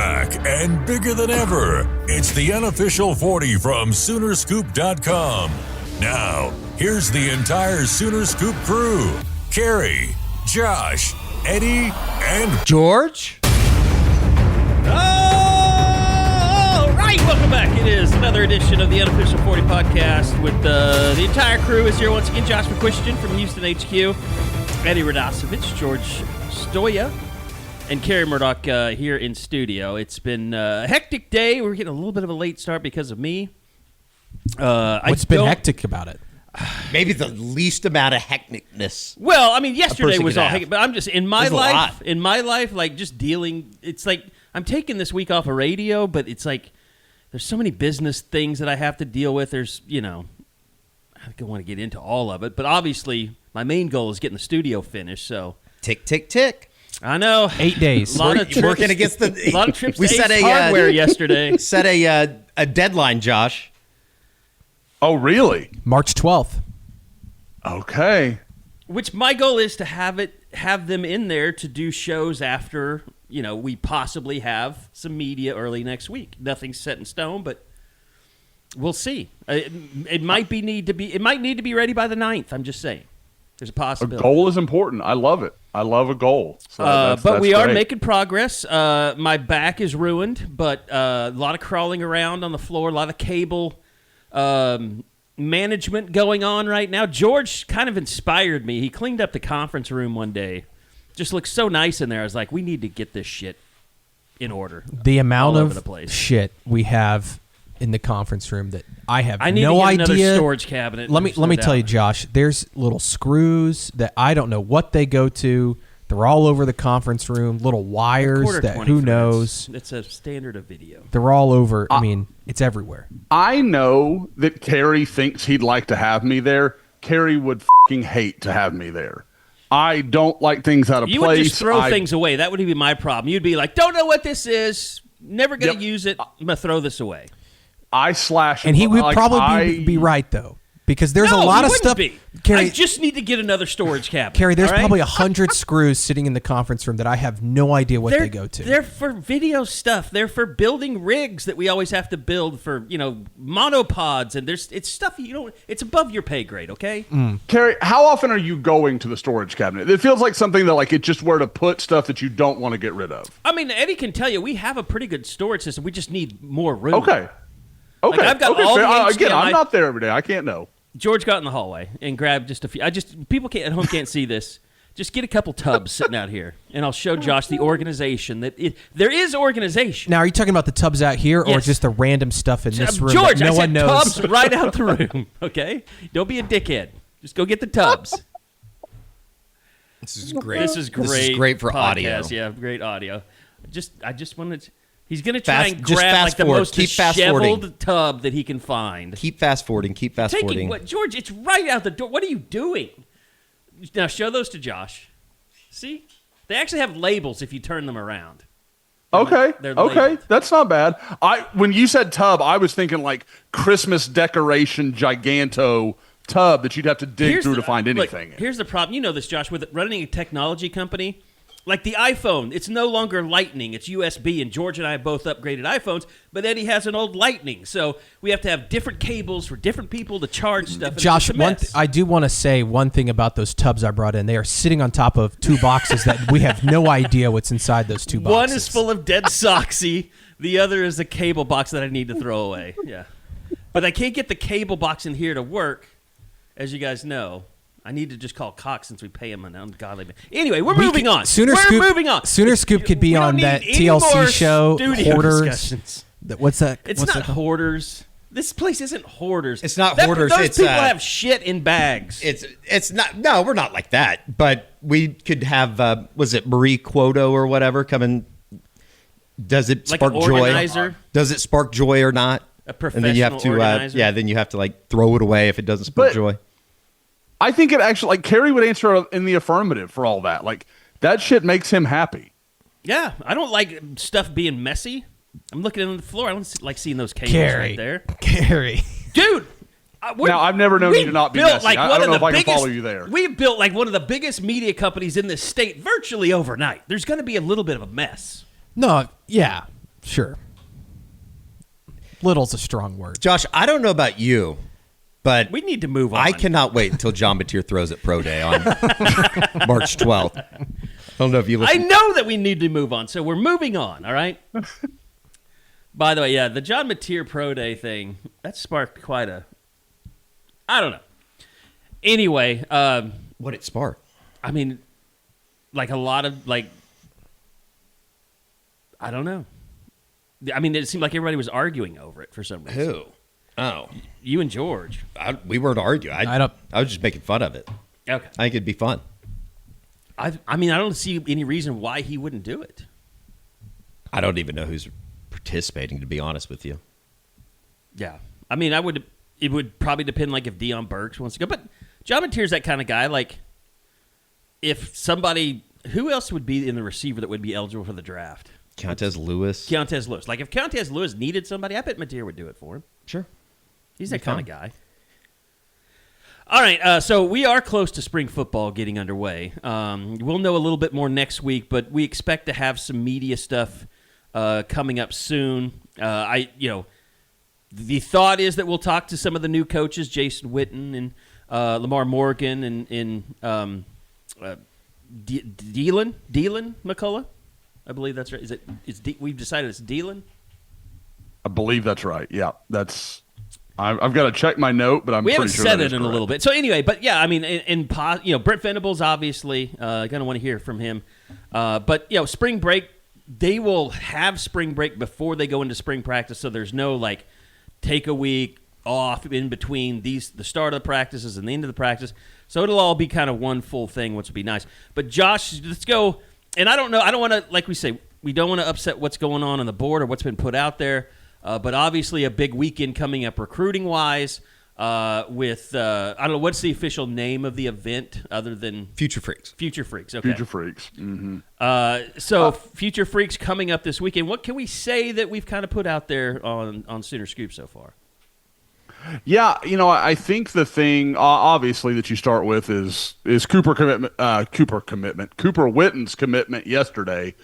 back and bigger than ever. It's the Unofficial 40 from Soonerscoop.com. Now, here's the entire Sooner Scoop crew. Carrie, Josh, Eddie, and George. All right, welcome back. It is another edition of the Unofficial 40 podcast with the entire crew is here once again. Josh McQuistion from Houston HQ, Eddie Radosevich, George Stoya, and Carrie Murdoch here in studio. It's been a hectic day. We're getting a little bit of a late start because of me. What's been hectic about it? Maybe the least amount of hecticness. Well, I mean, yesterday was all have. hectic, but I'm just in my life, like just dealing. It's like I'm taking this week off of radio, but it's like there's so many business things that I have to deal with. There's, I don't want to get into all of it, but obviously my main goal is getting the studio finished. So tick, tick, tick. I know. 8 days. A lot of trips, working against a lot of trips. We set a hardware yesterday. Set a deadline, Josh. Oh, really? March 12th. Okay. Which my goal is to have them in there to do shows after, we possibly have some media early next week. Nothing's set in stone, but we'll see. It might need to be ready by the 9th. I'm just saying. There's a possibility. A goal is important. I love it. I love a goal. So but we are great. making progress. My back is ruined, but a lot of crawling around on the floor, a lot of cable management going on right now. George kind of inspired me. He cleaned up the conference room one day. Just looks so nice in there. I was like, we need to get this shit in order. The amount of the shit we have in the conference room that I have I need no to get idea. Another storage cabinet. Let me tell you, Josh. There's little screws that I don't know what they go to. They're all over the conference room. Little wires that who knows. It's a standard of video. They're all over. I mean, it's everywhere. I know that Carrie thinks he'd like to have me there. Carrie would fucking hate to have me there. I don't like things out of place. You would just throw things away. That would be my problem. You'd be like, don't know what this is. Never going to use it. I'm going to throw this away. And he would probably be right, though. Because there's a lot of stuff. Carrie, I just need to get another storage cabinet. Carrie, there's probably 100 screws sitting in the conference room that I have no idea what they go to. They're for video stuff. They're for building rigs that we always have to build for, monopods. And it's stuff it's above your pay grade, okay? Carrie, how often are you going to the storage cabinet? It feels like something that it's just where to put stuff that you don't want to get rid of. I mean, Eddie can tell you, we have a pretty good storage system. We just need more room. Okay. I've got all the again, I'm not there every day. I can't know. George got in the hallway and grabbed just a few. People at home can't see this. Just get a couple tubs sitting out here, and I'll show Josh the organization. There is organization. Now, are you talking about the tubs out here, or just the random stuff in this room George, that no one knows? Tubs right out the room, okay? Don't be a dickhead. Just go get the tubs. This is great. This is great. This is great for podcast. audio. Yeah, great audio. I just wanted to... He's going to try and just grab fast the forward. most Keep fast disheveled forwarding. tub that he can find. Keep fast forwarding. Keep fast forwarding. What, George, it's right out the door. What are you doing? Now show those to Josh. See? They actually have labels if you turn them around. Okay. They're Okay. labeled. That's not bad. When you said tub, I was thinking Christmas decoration giganto tub that you'd have to dig through to find anything. Look, here's the problem. You know this, Josh, with running a technology company. Like the iPhone, it's no longer Lightning, it's USB, and George and I both upgraded iPhones, but Eddie has an old Lightning, so we have to have different cables for different people to charge stuff. Josh, I do want to say one thing about those tubs I brought in. They are sitting on top of two boxes that we have no idea what's inside those two boxes. One is full of dead Soxy, the other is a cable box that I need to throw away. Yeah, but I can't get the cable box in here to work, as you guys know. I need to just call Cox since we pay him an ungodly. Anyway, we're moving on. Moving on. Sooner Scoop could be on that TLC show, Hoarders. What's that? It's not Hoarders. This place isn't Hoarders. It's not Hoarders. Those people have shit in bags. It's not. No, we're not like that. But we could have. Was it Marie Quoto or whatever come and? Does it like spark joy? Organizer? Does it spark joy or not? A professional and then you have to, organizer. then you have to throw it away if it doesn't spark joy. I think it actually, Carrie would answer in the affirmative for all that. That shit makes him happy. Yeah, I don't like stuff being messy. I'm looking on the floor. I don't like seeing those cables right there. Carrie. Dude. Now, I've never known you to not be messy. I don't know if I can follow you there. We've built one of the biggest media companies in this state virtually overnight. There's going to be a little bit of a mess. No, yeah. Sure. Little's a strong word. Josh, I don't know about you, but we need to move on. I cannot wait until John Mateer throws at Pro Day on March 12th. I don't know if you listen. I know that we need to move on, so we're moving on, all right? By the way, yeah, the John Mateer Pro Day thing, that sparked quite a... I don't know. Anyway. What it sparked? I mean, like a lot of, like... I don't know. I mean, it seemed like everybody was arguing over it for some reason. Who? Oh. You and George. We weren't arguing. I was just making fun of it. Okay. I think it'd be fun. I mean, I don't see any reason why he wouldn't do it. I don't even know who's participating, to be honest with you. Yeah. I mean, it would probably depend, like, if Deion Burks wants to go. But John Mateer's that kind of guy. Like, if somebody... Who else would be in the receiver that would be eligible for the draft? Keontez Lewis. Like, if Keontez Lewis needed somebody, I bet Mateer would do it for him. Sure. He's that kind of guy. All right, so we are close to spring football getting underway. We'll know a little bit more next week, but we expect to have some media stuff coming up soon. The thought is that we'll talk to some of the new coaches, Jason Witten and Lamar Morgan and Dealin McCullough. I believe that's right. We've decided it's Dealin? I believe that's right. Yeah, that's. I've got to check my note, but I'm pretty sure we haven't said that it is in correct. a little bit. So anyway, but yeah, I mean, Brent Venables obviously going to want to hear from him. But spring break, they will have spring break before they go into spring practice, so there's no like take a week off in between the start of the practices and the end of the practice. So it'll all be kind of one full thing, which will be nice. But Josh, let's go. And I don't know. I don't want to, like we say, we don't want to upset what's going on the board or what's been put out there. But obviously a big weekend coming up recruiting-wise with, I don't know, what's the official name of the event other than? Future Freaks. Future Freaks, okay. Future Freaks. Mm-hmm. Future Freaks coming up this weekend. What can we say that we've kind of put out there on Sooner Scoop so far? Yeah, I think the thing, obviously, that you start with is Cooper Witten's commitment yesterday.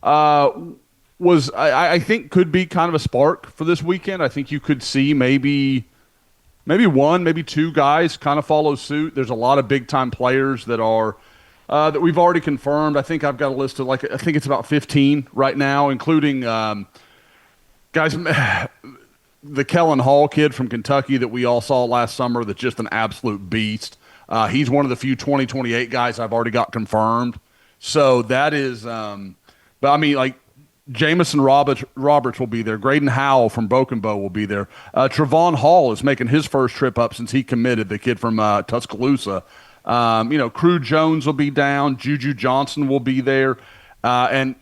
I think could be kind of a spark for this weekend. I think you could see maybe one, maybe two guys kind of follow suit. There's a lot of big time players that are that we've already confirmed. I think I've got a list of I think it's about 15 right now, including guys. The Kellen Hall kid from Kentucky that we all saw last summer that's just an absolute beast. He's one of the few 2028 guys I've already got confirmed. So that is but I mean, like, Jamison Roberts will be there. Graydon Howell from Broken Bow will be there. Trevon Hall is making his first trip up since he committed, the kid from Tuscaloosa. Crew Jones will be down. Juju Johnson will be there. And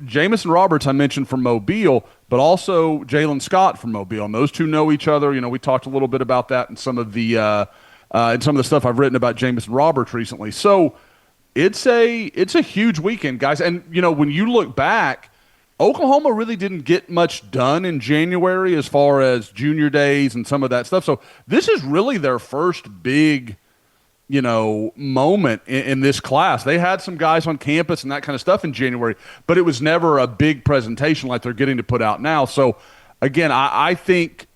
Jamison Roberts I mentioned from Mobile, but also Jalen Scott from Mobile. And those two know each other. We talked a little bit about that in some of the stuff I've written about Jamison Roberts recently. So it's a huge weekend, guys. And, when you look back, Oklahoma really didn't get much done in January as far as junior days and some of that stuff. So this is really their first big, moment in this class. They had some guys on campus and that kind of stuff in January, but it was never a big presentation like they're getting to put out now. So, again, I think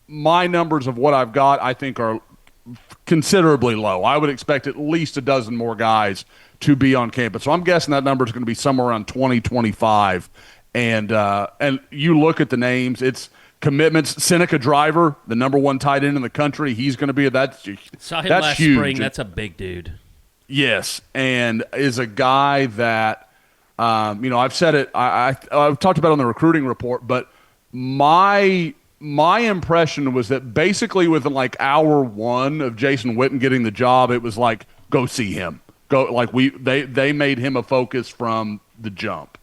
my numbers of what I've got, I think, are considerably low. I would expect at least a dozen more guys to be on campus. So I'm guessing that number is going to be somewhere around 20, 25. And you look at the names, it's commitments. Seneca Driver, the number one tight end in the country, he's going to be that's last huge. Spring. That's a big dude. Yes, and is a guy that I've said it. I've talked about it on the recruiting report, but my impression was that basically within like hour one of Jason Witten getting the job, it was like, go see him. They made him a focus from the jump.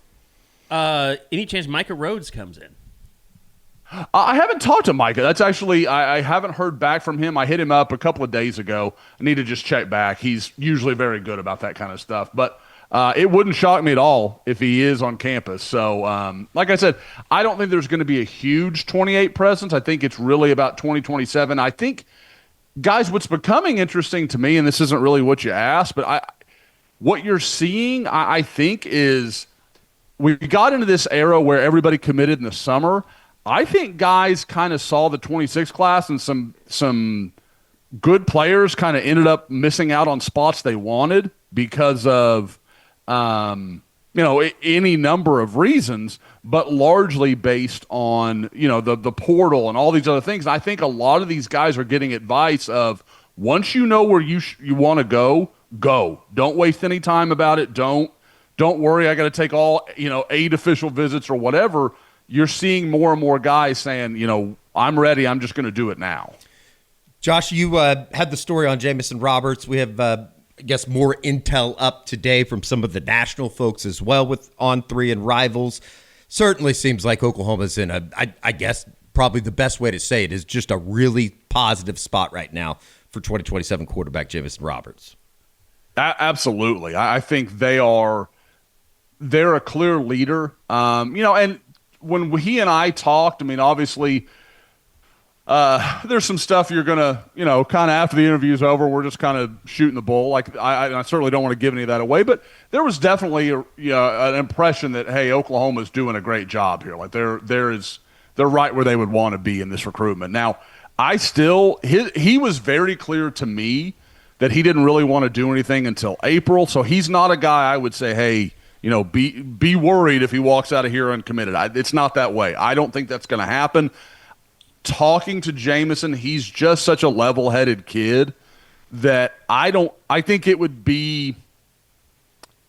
Any chance Micah Rhodes comes in? I haven't talked to Micah. That's actually, I haven't heard back from him. I hit him up a couple of days ago. I need to just check back. He's usually very good about that kind of stuff. But it wouldn't shock me at all if he is on campus. So, like I said, I don't think there's going to be a huge 28 presence. I think it's really about 2027. I think, guys, what's becoming interesting to me, and this isn't really what you asked, but what you're seeing, I think, is we got into this era where everybody committed in the summer. I think guys kind of saw the 26 class and some good players kind of ended up missing out on spots they wanted because of any number of reasons, but largely based on the portal and all these other things. And I think a lot of these guys are getting advice of, once you know where you want to go. Don't waste any time about it. Don't worry, I got to take all 8 official visits or whatever. You're seeing more and more guys saying, I'm ready. I'm just going to do it now. Josh, you had the story on Jamison Roberts. We have, I guess, more intel up today from some of the national folks as well with On3 and Rivals. Certainly seems like Oklahoma's in I guess probably the best way to say it is just a really positive spot right now for 2027 quarterback Jamison Roberts. Absolutely. I think they're a clear leader. And when he and I talked, obviously there's some stuff you're going to, kind of after the interview's over, we're just kind of shooting the bull. Like I certainly don't want to give any of that away, but there was definitely an impression that, hey, Oklahoma's doing a great job here. Like they're right where they would want to be in this recruitment. Now, he was very clear to me that he didn't really want to do anything until April. So he's not a guy I would say, hey, be worried if he walks out of here uncommitted. It's not that way. I don't think that's going to happen. Talking to Jamison, he's just such a level-headed kid that I think it would be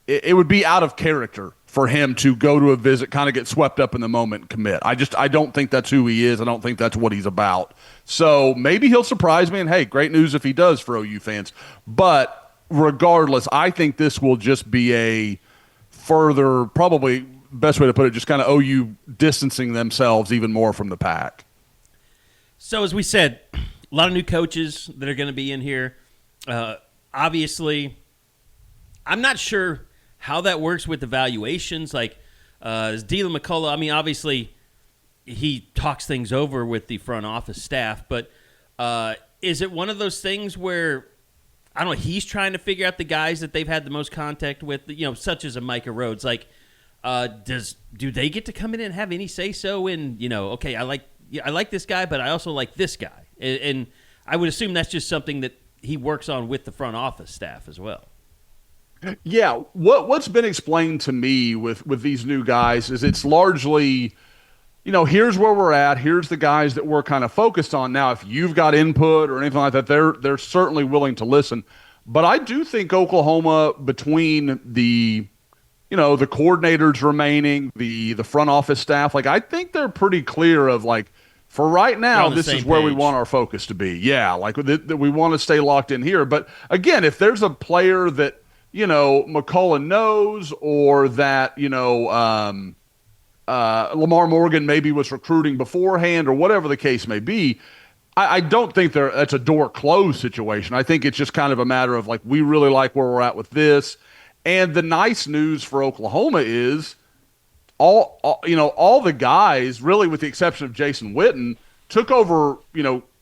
out of character for him to go to a visit, kind of get swept up in the moment and commit. I don't think that's who he is. I don't think that's what he's about. So maybe he'll surprise me, and hey, great news if he does for OU fans. But regardless, I think this will just be a further, probably best way to put it, just kind of OU distancing themselves even more from the pack. So as we said, a lot of new coaches that are going to be in here. Obviously, I'm not sure how that works with evaluations. Like, is Dylan McCullough, obviously he talks things over with the front office staff, but is it one of those things where, I don't know, he's trying to figure out the guys that they've had the most contact with, such as a Micah Rhodes. Like, do they get to come in and have any say-so in, okay, I like this guy, but I also like this guy. And I would assume that's just something that he works on with the front office staff as well. Yeah, what's been explained to me with these new guys is it's largely, here's where we're at. Here's the guys that we're kind of focused on. Now, if you've got input or anything like that, they're certainly willing to listen. But I do think Oklahoma, between the coordinators remaining, the front office staff, I think they're pretty clear of for right now, this is where we want our focus to be. Yeah, that we want to stay locked in here. But again, if there's a player that McCullough knows, or that Lamar Morgan maybe was recruiting beforehand, or whatever the case may be, I don't think that's a door closed situation. I think it's just kind of a matter of we really like where we're at with this. And the nice news for Oklahoma is all the guys, really with the exception of Jason Witten, took over,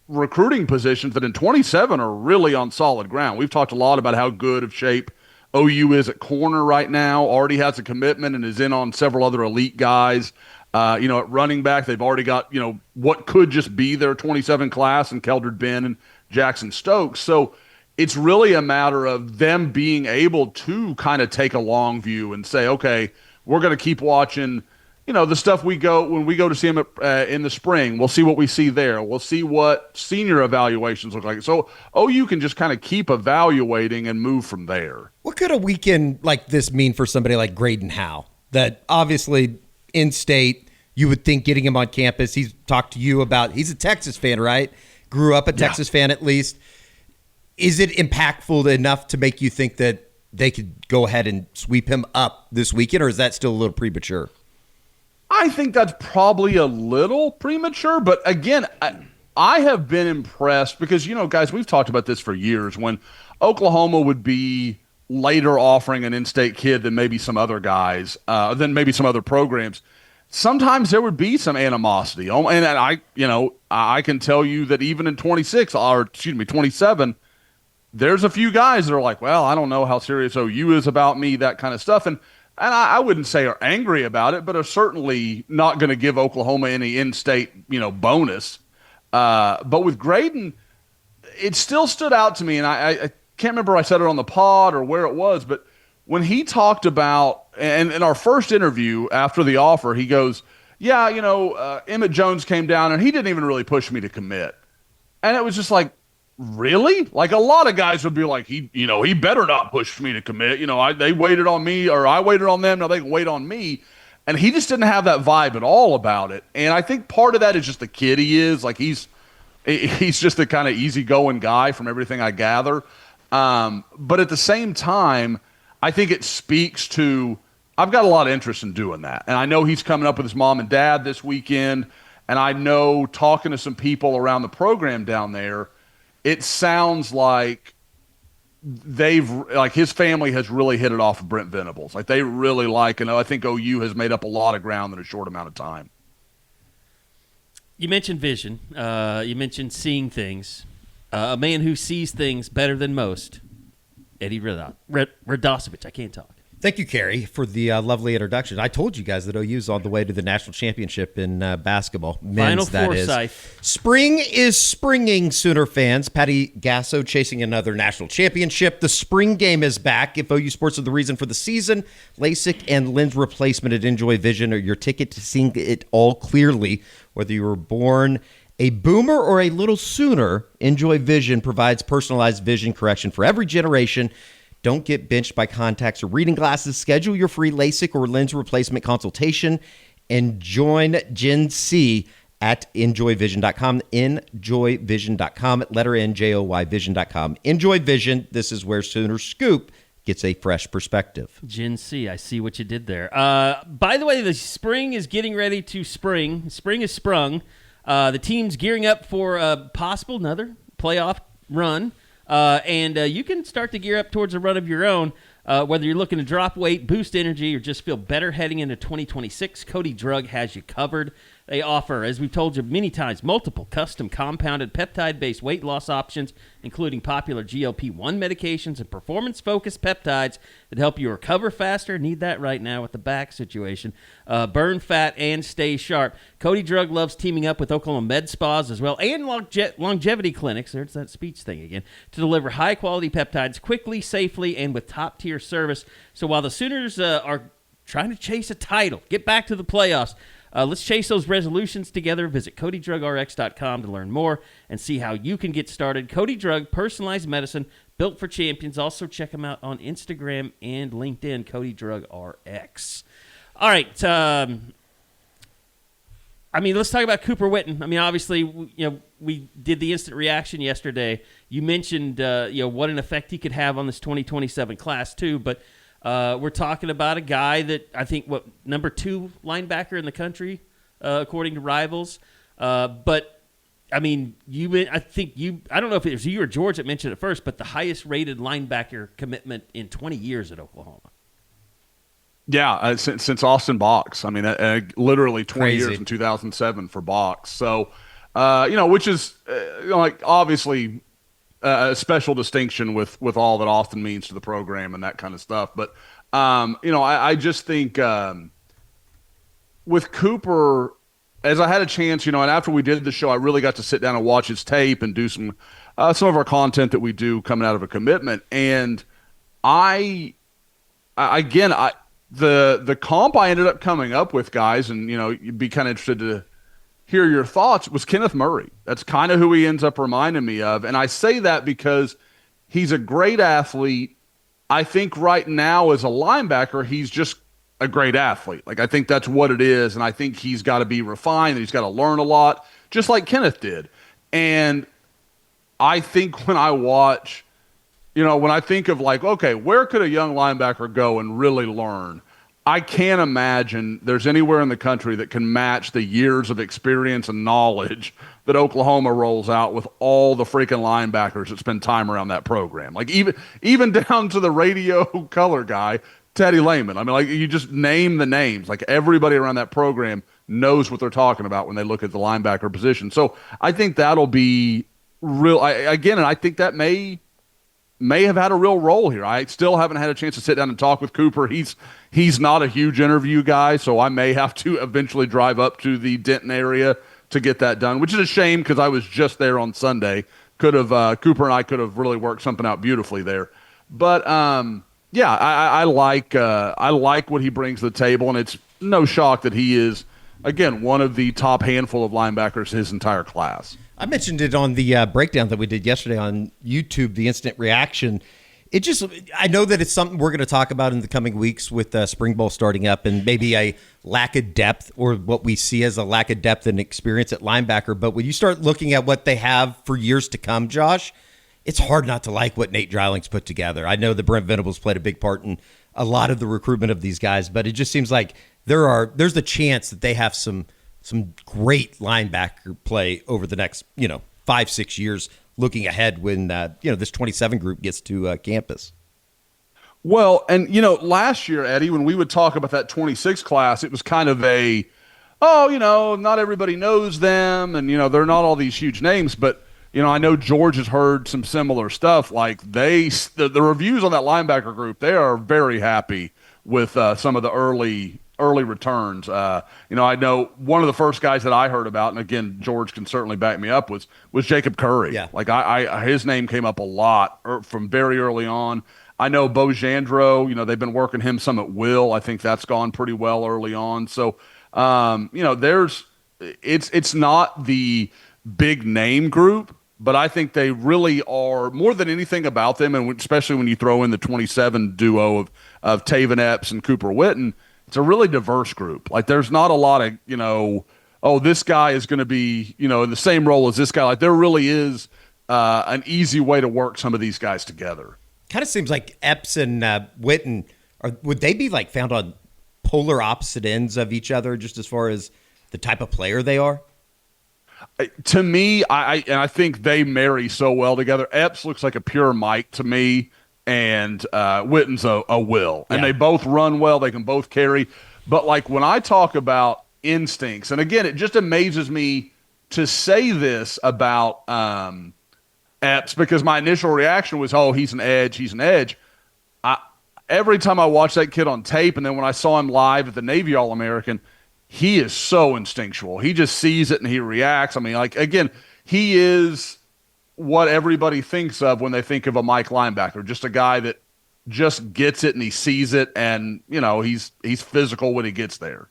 recruiting positions that in 27 are really on solid ground. We've talked a lot about how good of shape OU is at corner right now, already has a commitment and is in on several other elite guys. At running back, they've already got, what could just be their 27 class and Keldred Ben and Jackson Stokes. So it's really a matter of them being able to kind of take a long view and say, okay, we're going to keep watching, the stuff when we go to see them in the spring. We'll see what we see there. We'll see what senior evaluations look like. So OU can just kind of keep evaluating and move from there. What could a weekend like this mean for somebody like Graydon Howe? That obviously in-state, you would think getting him on campus, he's talked to you about, he's a Texas fan, right? Grew up a Texas fan at least. Is it impactful enough to make you think that they could go ahead and sweep him up this weekend, or is that still a little premature? I think that's probably a little premature, but again, I have been impressed because, guys, we've talked about this for years when Oklahoma would be later offering an in-state kid than maybe some other guys, than maybe some other programs. Sometimes there would be some animosity. And I can tell you that even in 27, there's a few guys that are like, well, I don't know how serious OU is about me, that kind of stuff. And and I wouldn't say are angry about it, but are certainly not going to give Oklahoma any in-state, bonus. But with Graydon, it still stood out to me, and I can't remember if I said it on the pod or where it was, but when he talked about, and in our first interview after the offer, he goes, yeah, Emmett Jones came down, and he didn't even really push me to commit. And it was just like, really? Like, a lot of guys would be like, he better not push me to commit. They waited on me, or I waited on them. Now they can wait on me. And he just didn't have that vibe at all about it. And I think part of that is just the kid he is. Like, he's just the kind of easygoing guy from everything I gather. But at the same time, I think it speaks to, I've got a lot of interest in doing that. And I know he's coming up with his mom and dad this weekend. And I know, talking to some people around the program down there, it sounds like his family has really hit it off with Brent Venables. Like, they really and I think OU has made up a lot of ground in a short amount of time. You mentioned vision. You mentioned seeing things. A man who sees things better than most, Eddie Radosevich. I can't talk. Thank you, Carrie, for the lovely introduction. I told you guys that OU's on the way to the national championship in basketball. Men's, Final four, that is. Spring is springing, Sooner fans. Patty Gasso chasing another national championship. The spring game is back. If OU sports are the reason for the season, LASIK and lens replacement at Enjoy Vision are your ticket to seeing it all clearly. Whether you were born a boomer or a little sooner, Enjoy Vision provides personalized vision correction for every generation. Don't get benched by contacts or reading glasses. Schedule your free LASIK or lens replacement consultation and join Gen C at enjoyvision.com. Enjoyvision.com. Letter N, J-O-Y, vision.com. Enjoy Vision. This is where Sooner Scoop gets a fresh perspective. Gen C, I see what you did there. By the way, the spring is getting ready to spring. Spring is sprung. The team's gearing up for a possible another playoff run. And you can start to gear up towards a run of your own, whether you're looking to drop weight, boost energy, or just feel better heading into 2026. Cody Drug has you covered. They offer, as we've told you many times, multiple custom compounded peptide-based weight loss options, including popular GLP-1 medications and performance-focused peptides that help you recover faster. Need that right now with the back situation. Burn fat and stay sharp. Cody Drug loves teaming up with Oklahoma med spas as well and longevity clinics. There's that speech thing again. To deliver high-quality peptides quickly, safely, and with top-tier service. So while the Sooners are trying to chase a title, get back to the playoffs, let's chase those resolutions together. Visit CodyDrugRx.com to learn more and see how you can get started. Cody Drug, personalized medicine built for champions. Also, check them out on Instagram and LinkedIn, Cody Drug RX. All right. Let's talk about Cooper Witten. Obviously, we did the instant reaction yesterday. You mentioned, what an effect he could have on this 2027 class, too. But we're talking about a guy that I think, number 2 linebacker in the country, according to Rivals. I don't know if it was you or George that mentioned it first, but the highest rated linebacker commitment in 20 years at Oklahoma. Yeah, since Austin Box. Literally 20 Crazy. years in 2007 for Box. So, which is obviously a special distinction with all that Austin means to the program and that kind of stuff. But, I just think with Cooper, as I had a chance, and after we did the show, I really got to sit down and watch his tape and do some of our content that we do coming out of a commitment. And the comp I ended up coming up with, guys, and, you'd be kind of interested to hear your thoughts, was Kenneth Murray. That's kind of who he ends up reminding me of. And I say that because he's a great athlete. I think right now as a linebacker, he's just a great athlete. I think that's what it is. And I think he's got to be refined and he's got to learn a lot, just like Kenneth did. And I think when I watch, when I think of okay, where could a young linebacker go and really learn? I can't imagine there's anywhere in the country that can match the years of experience and knowledge that Oklahoma rolls out with all the freaking linebackers that spend time around that program. Even down to the radio color guy, Teddy Lehman. You just name the names. Everybody around that program knows what they're talking about when they look at the linebacker position. So I think that'll be real. And I think that may may have had a real role here. I still haven't had a chance to sit down and talk with Cooper. He's not a huge interview guy, so I may have to eventually drive up to the Denton area to get that done, which is a shame because I was just there on Sunday. Cooper and I could have really worked something out beautifully there. But yeah, I like what he brings to the table, and it's no shock that he is, again, one of the top handful of linebackers his entire class. I mentioned it on the breakdown that we did yesterday on YouTube, the instant reaction. I know that it's something we're going to talk about in the coming weeks with Spring Bowl starting up and maybe a lack of depth or what we see as a lack of depth and experience at linebacker. But when you start looking at what they have for years to come, Josh, it's hard not to like what Nate Dryling's put together. I know that Brent Venables played a big part in a lot of the recruitment of these guys, but it just seems like there's the chance that they have some great linebacker play over the next 5-6 years, looking ahead when this 27 group gets to campus. Well, and last year, Eddie, when we would talk about that 26 class, it was kind of not everybody knows them, and they're not all these huge names, but I know George has heard some similar stuff. Like the reviews on that linebacker group, they are very happy with some of the early returns. I know one of the first guys that I heard about, and again, George can certainly back me up, was Jacob Curry. Yeah. Like his name came up a lot from very early on. I know Bo Jandro, they've been working him some at will. I think that's gone pretty well early on. So, it's not the big name group, but I think they really are, more than anything about them, and especially when you throw in the 27 duo of Taven Epps and Cooper Witten, it's a really diverse group. Like there's not a lot of, this guy is going to be, in the same role as this guy. Like there really is an easy way to work some of these guys together. Kind of seems like Epps and Witten, would they be like found on polar opposite ends of each other just as far as the type of player they are? To me, I think they marry so well together. Epps looks like a pure Mike to me, and Witten's a Will. And they both run well. They can both carry. But, like, when I talk about instincts, and, again, it just amazes me to say this about Epps because my initial reaction was, he's an edge. Every time I watch that kid on tape, and then when I saw him live at the Navy All-American, he is so instinctual. He just sees it and he reacts. I mean, like, again, he is what everybody thinks of when they think of a Mike linebacker, just a guy that just gets it and he sees it, and, he's physical when he gets there.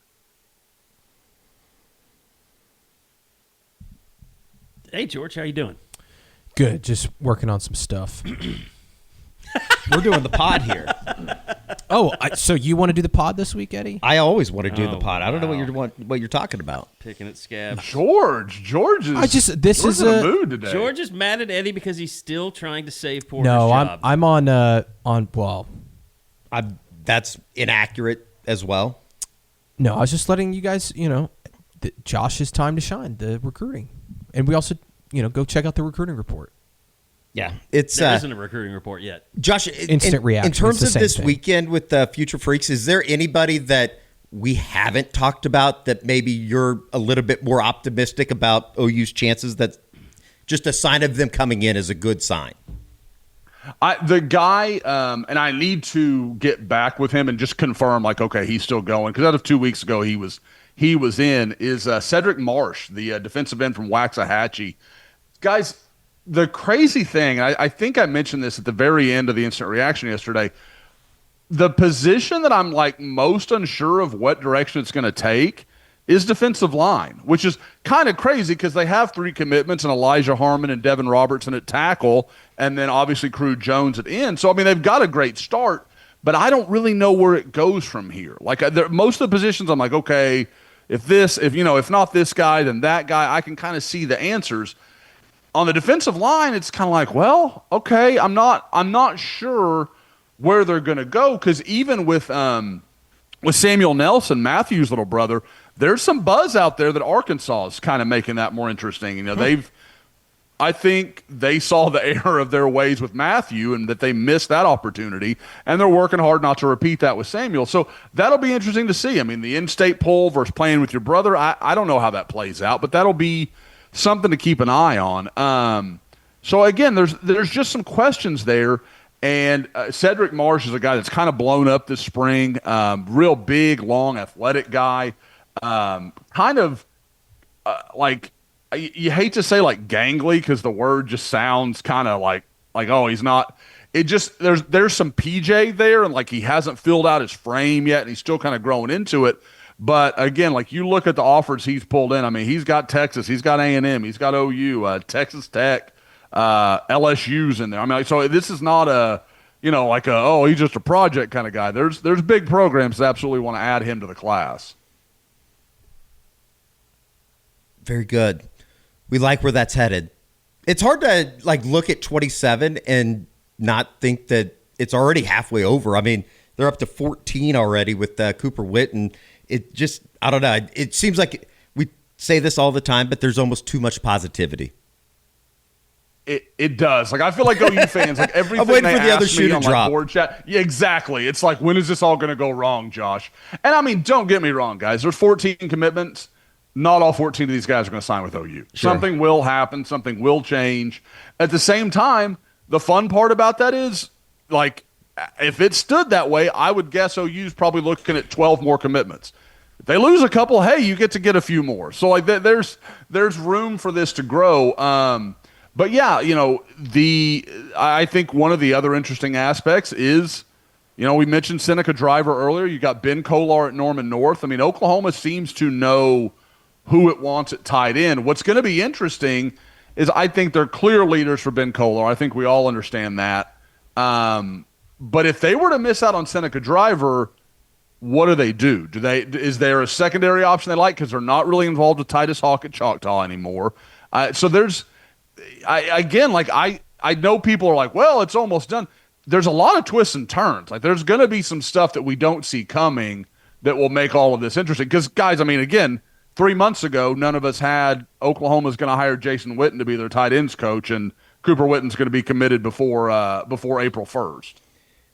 Hey, George, how you doing? Good. Just working on some stuff. We're doing the pod here. So you want to do the pod this week, Eddie? I always want to do the pod. I don't know what you're talking about. Picking at scabs. George is in a mood today. George is mad at Eddie because he's still trying to save Porter's No, job. I'm on. That's inaccurate as well. No, I was just letting you guys, Josh's time to shine, the recruiting, and we also, go check out the recruiting report. Yeah, there isn't a recruiting report yet. Josh, instant reaction. In terms of this thing. weekend with the Future Freaks, is there anybody that we haven't talked about that maybe you're a little bit more optimistic about OU's chances? That's just a sign of them coming in is a good sign. The guy, and I need to get back with him and just confirm, like, okay, he's still going, because out of 2 weeks ago he was in, is Cedric Marsh, the defensive end from Waxahachie. Guys, the crazy thing, I think I mentioned this at the very end of the instant reaction yesterday, the position that I'm like most unsure of what direction it's going to take is defensive line, which is kind of crazy because they have 3 commitments and Elijah Harmon and Devin Robertson at tackle, and then obviously Crew Jones at end. So, I mean, they've got a great start, but I don't really know where it goes from here. Like most of the positions, I'm like, okay, if not this guy, then that guy, I can kind of see the answers. On the defensive line, it's kind of like, well, okay, I'm not sure where they're going to go, because even with Samuel Nelson, Matthew's little brother, there's some buzz out there that Arkansas is kind of making that more interesting. I think they saw the error of their ways with Matthew and that they missed that opportunity, and they're working hard not to repeat that with Samuel. So that'll be interesting to see. I mean, the in-state poll versus playing with your brother, I don't know how that plays out, but that'll be something to keep an eye on. So again, there's just some questions there. And Cedric Marsh is a guy that's kind of blown up this spring. Real big, long, athletic guy. Kind of like, you hate to say like gangly because the word just sounds kind of like oh, he's not. It just there's some PJ there, and like he hasn't filled out his frame yet, and he's still kind of growing into it. But again, like you look at the offers he's pulled in. I mean, he's got Texas, he's got A&M, he's got OU, Texas Tech, LSU's in there. I mean, so this is not a like he's just a project kind of guy. There's big programs that absolutely want to add him to the class. Very good. We like where that's headed. It's hard to like look at 27 and not think that it's already halfway over. I mean, they're up to 14 already with Cooper Witten. It just, I don't know. It seems like we say this all the time, but there's almost too much positivity. It does. Like I feel like OU fans, like everything I'm waiting they for the other ask shoe me to on drop. like board chat. Yeah, exactly. It's like, when is this all going to go wrong, Josh? And I mean, don't get me wrong, guys. There's 14 commitments. Not all 14 of these guys are going to sign with OU. Sure. Something will happen. Something will change. At the same time, the fun part about that is, like, if it stood that way, I would guess OU's probably looking at 12 more commitments. If they lose a couple, hey, you get to get a few more. So, like, there's room for this to grow. But, yeah, I think one of the other interesting aspects is, we mentioned Seneca Driver earlier. You got Ben Kolar at Norman North. I mean, Oklahoma seems to know who it wants at tight end. What's going to be interesting is I think they're clear leaders for Ben Kolar. I think we all understand that. But if they were to miss out on Seneca Driver, what do they do? Is there a secondary option they like? Because they're not really involved with Titus Hawk at Choctaw anymore. So I know people are like, well, it's almost done. There's a lot of twists and turns. Like there's going to be some stuff that we don't see coming that will make all of this interesting. Because, guys, I mean, again, 3 months ago, none of us had Oklahoma's going to hire Jason Witten to be their tight ends coach, and Cooper Witten's going to be committed before April 1st.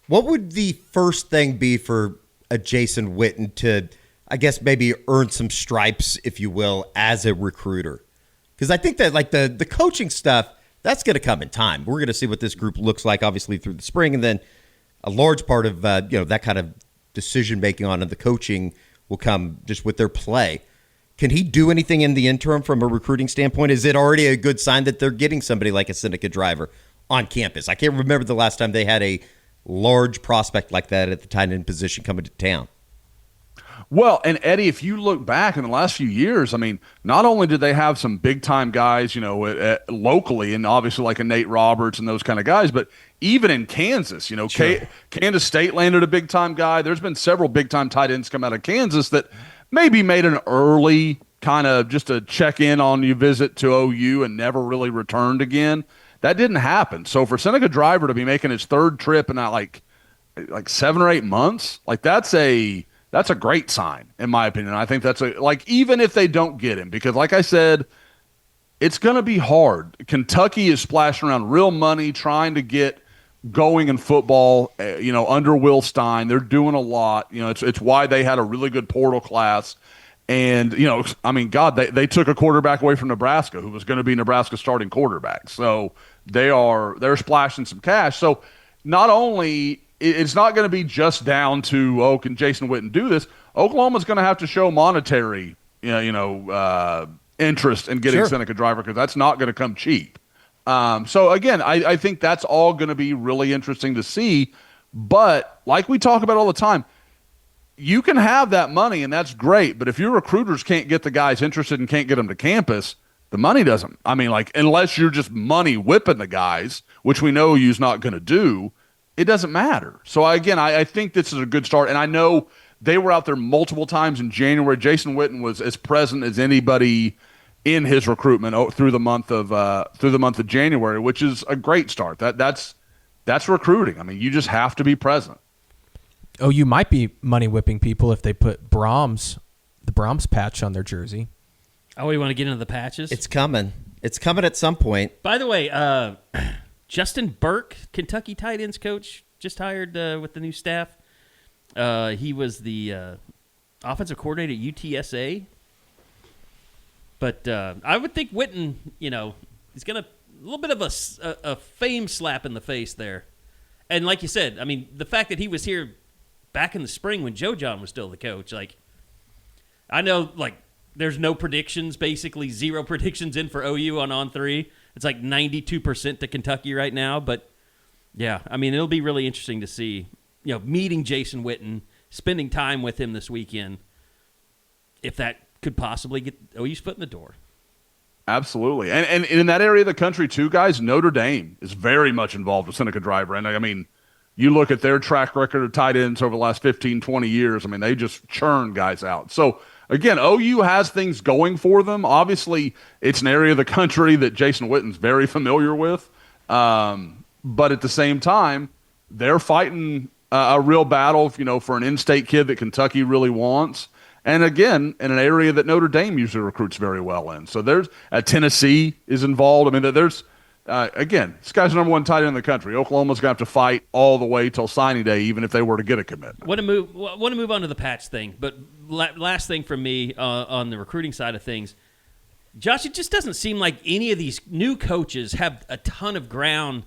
What would the first thing be for a Jason Witten to, I guess, maybe earn some stripes, if you will, as a recruiter? Because I think that like the coaching stuff, that's going to come in time. We're going to see what this group looks like, obviously, through the spring, and then a large part of that kind of decision making on the coaching will come just with their play. Can he do anything in the interim from a recruiting standpoint? Is it already a good sign that they're getting somebody like a Seneca Driver on campus? I can't remember the last time they had a large prospect like that at the tight end position coming to town. Well, and Eddie, if you look back in the last few years, I mean, not only did they have some big-time guys, locally, and obviously like a Nate Roberts and those kind of guys, but even in Kansas, sure. Kansas State landed a big-time guy. There's been several big-time tight ends come out of Kansas that maybe made an early kind of just a check-in on your visit to OU and never really returned again. That didn't happen. So for Seneca Driver to be making his third trip in like 7 or 8 months, like that's a great sign, in my opinion. I think that's even if they don't get him, because like I said, it's going to be hard. Kentucky is splashing around real money trying to get going in football, under Will Stein. They're doing a lot. It's why they had a really good portal class. And, I mean, God, they took a quarterback away from Nebraska who was going to be Nebraska's starting quarterback. So they're splashing some cash. So not only it's not going to be just down to, can Jason Witten do this? Oklahoma's going to have to show monetary, interest in getting Seneca Driver, because that's not going to come cheap. So again, I think that's all going to be really interesting to see. But like we talk about all the time, you can have that money and that's great. But if your recruiters can't get the guys interested and can't get them to campus, the money doesn't. I mean, like, unless you're just money whipping the guys, which we know you's not going to do, it doesn't matter. So again, I think this is a good start. And I know they were out there multiple times in January. Jason Witten was as present as anybody in his recruitment through the month of January, which is a great start. That's recruiting. I mean, you just have to be present. Oh, you might be money whipping people if they put the Brahms patch on their jersey. Oh, we want to get into the patches? It's coming. It's coming at some point. By the way, Justin Burke, Kentucky tight ends coach, just hired with the new staff. He was the offensive coordinator at UTSA. But I would think Witten, he's going to little bit of a fame slap in the face there. And like you said, I mean, the fact that he was here back in the spring when Joe John was still the coach, like, I know, like, there's no predictions, basically 0 predictions in for OU on 3. It's like 92% to Kentucky right now. But, yeah, I mean, it'll be really interesting to see, meeting Jason Witten, spending time with him this weekend, if that could possibly get OU's foot in the door. Absolutely. And in that area of the country, too, guys, Notre Dame is very much involved with Seneca Driver. And, I mean, you look at their track record of tight ends over the last 15, 20 years. I mean, they just churn guys out. So, again, OU has things going for them. Obviously, it's an area of the country that Jason Witten's very familiar with. But at the same time, they're fighting a real battle, for an in-state kid that Kentucky really wants. And again, in an area that Notre Dame usually recruits very well in. So there's Tennessee is involved. I mean, there's again, this guy's the number 1 tight end in the country. Oklahoma's going to have to fight all the way till signing day, even if they were to get a commitment. Want to move on to the patch thing, but last thing from me on the recruiting side of things, Josh, it just doesn't seem like any of these new coaches have a ton of ground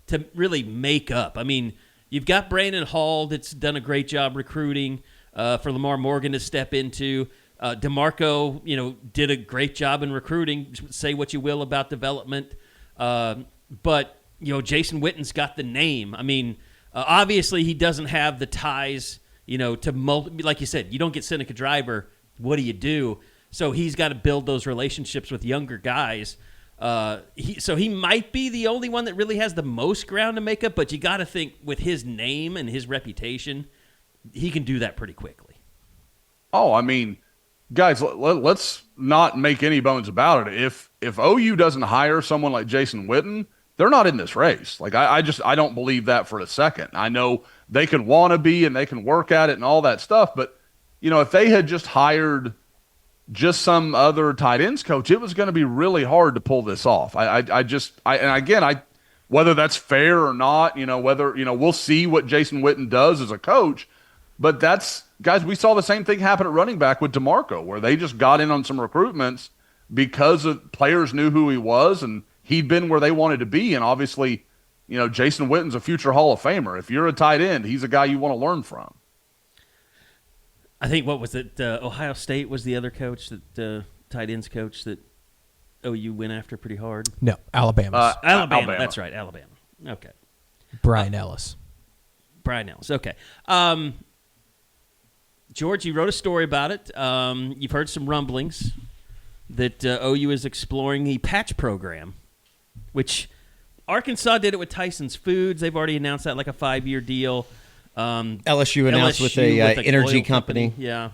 to really make up. I mean, you've got Brandon Hall that's done a great job recruiting. For Lamar Morgan to step into. DeMarco, did a great job in recruiting. Say what you will about development. But, Jason Witten's got the name. I mean, obviously he doesn't have the ties, to like you said, you don't get Seneca Driver. What do you do? So he's got to build those relationships with younger guys. So he might be the only one that really has the most ground to make up, but you got to think with his name and his reputation, he can do that pretty quickly. Oh, I mean, guys, let's not make any bones about it. If OU doesn't hire someone like Jason Witten, they're not in this race. Like, I don't believe that for a second. I know they can want to be and they can work at it and all that stuff, but, if they had just hired just some other tight ends coach, it was going to be really hard to pull this off. Whether that's fair or not, we'll see what Jason Witten does as a coach. But guys, we saw the same thing happen at running back with DeMarco, where they just got in on some recruitments because players knew who he was and he'd been where they wanted to be. And obviously, Jason Witten's a future Hall of Famer. If you're a tight end, he's a guy you want to learn from. I think, what was it? Ohio State was the other coach, that tight ends coach that OU went after pretty hard. No, Alabama. Alabama. That's right, Alabama. Okay. Brian Ellis. Okay. George, you wrote a story about it. You've heard some rumblings that OU is exploring the patch program, which Arkansas did it with Tyson's Foods. They've already announced that, like a 5-year deal. LSU announced with an energy company. Yeah.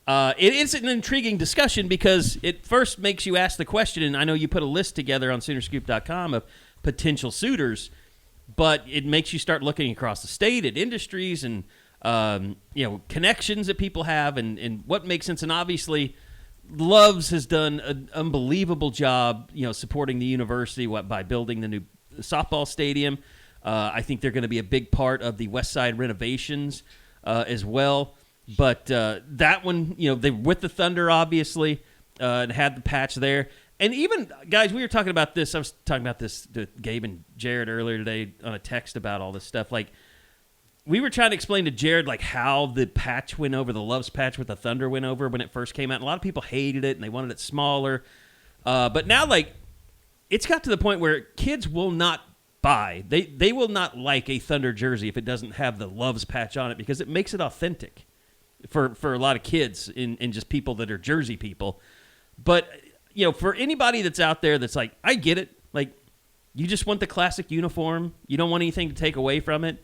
It is an intriguing discussion because it first makes you ask the question, and I know you put a list together on Soonerscoop.com of potential suitors, but it makes you start looking across the state at industries and connections that people have and what makes sense. And obviously, Loves has done an unbelievable job, supporting the university by building the new softball stadium. I think they're going to be a big part of the West Side renovations as well. But that one, they with the Thunder, obviously, and had the patch there. And even, guys, we were talking about this. I was talking about this to Gabe and Jared earlier today on a text about all this stuff. Like, we were trying to explain to Jared, like, how the patch went over, the Loves patch with the Thunder went over when it first came out. And a lot of people hated it, and they wanted it smaller. But now, like, it's got to the point where kids will not buy. They will not like a Thunder jersey if it doesn't have the Loves patch on it because it makes it authentic for a lot of kids and just people that are jersey people. But, for anybody that's out there that's like, I get it. Like, you just want the classic uniform. You don't want anything to take away from it.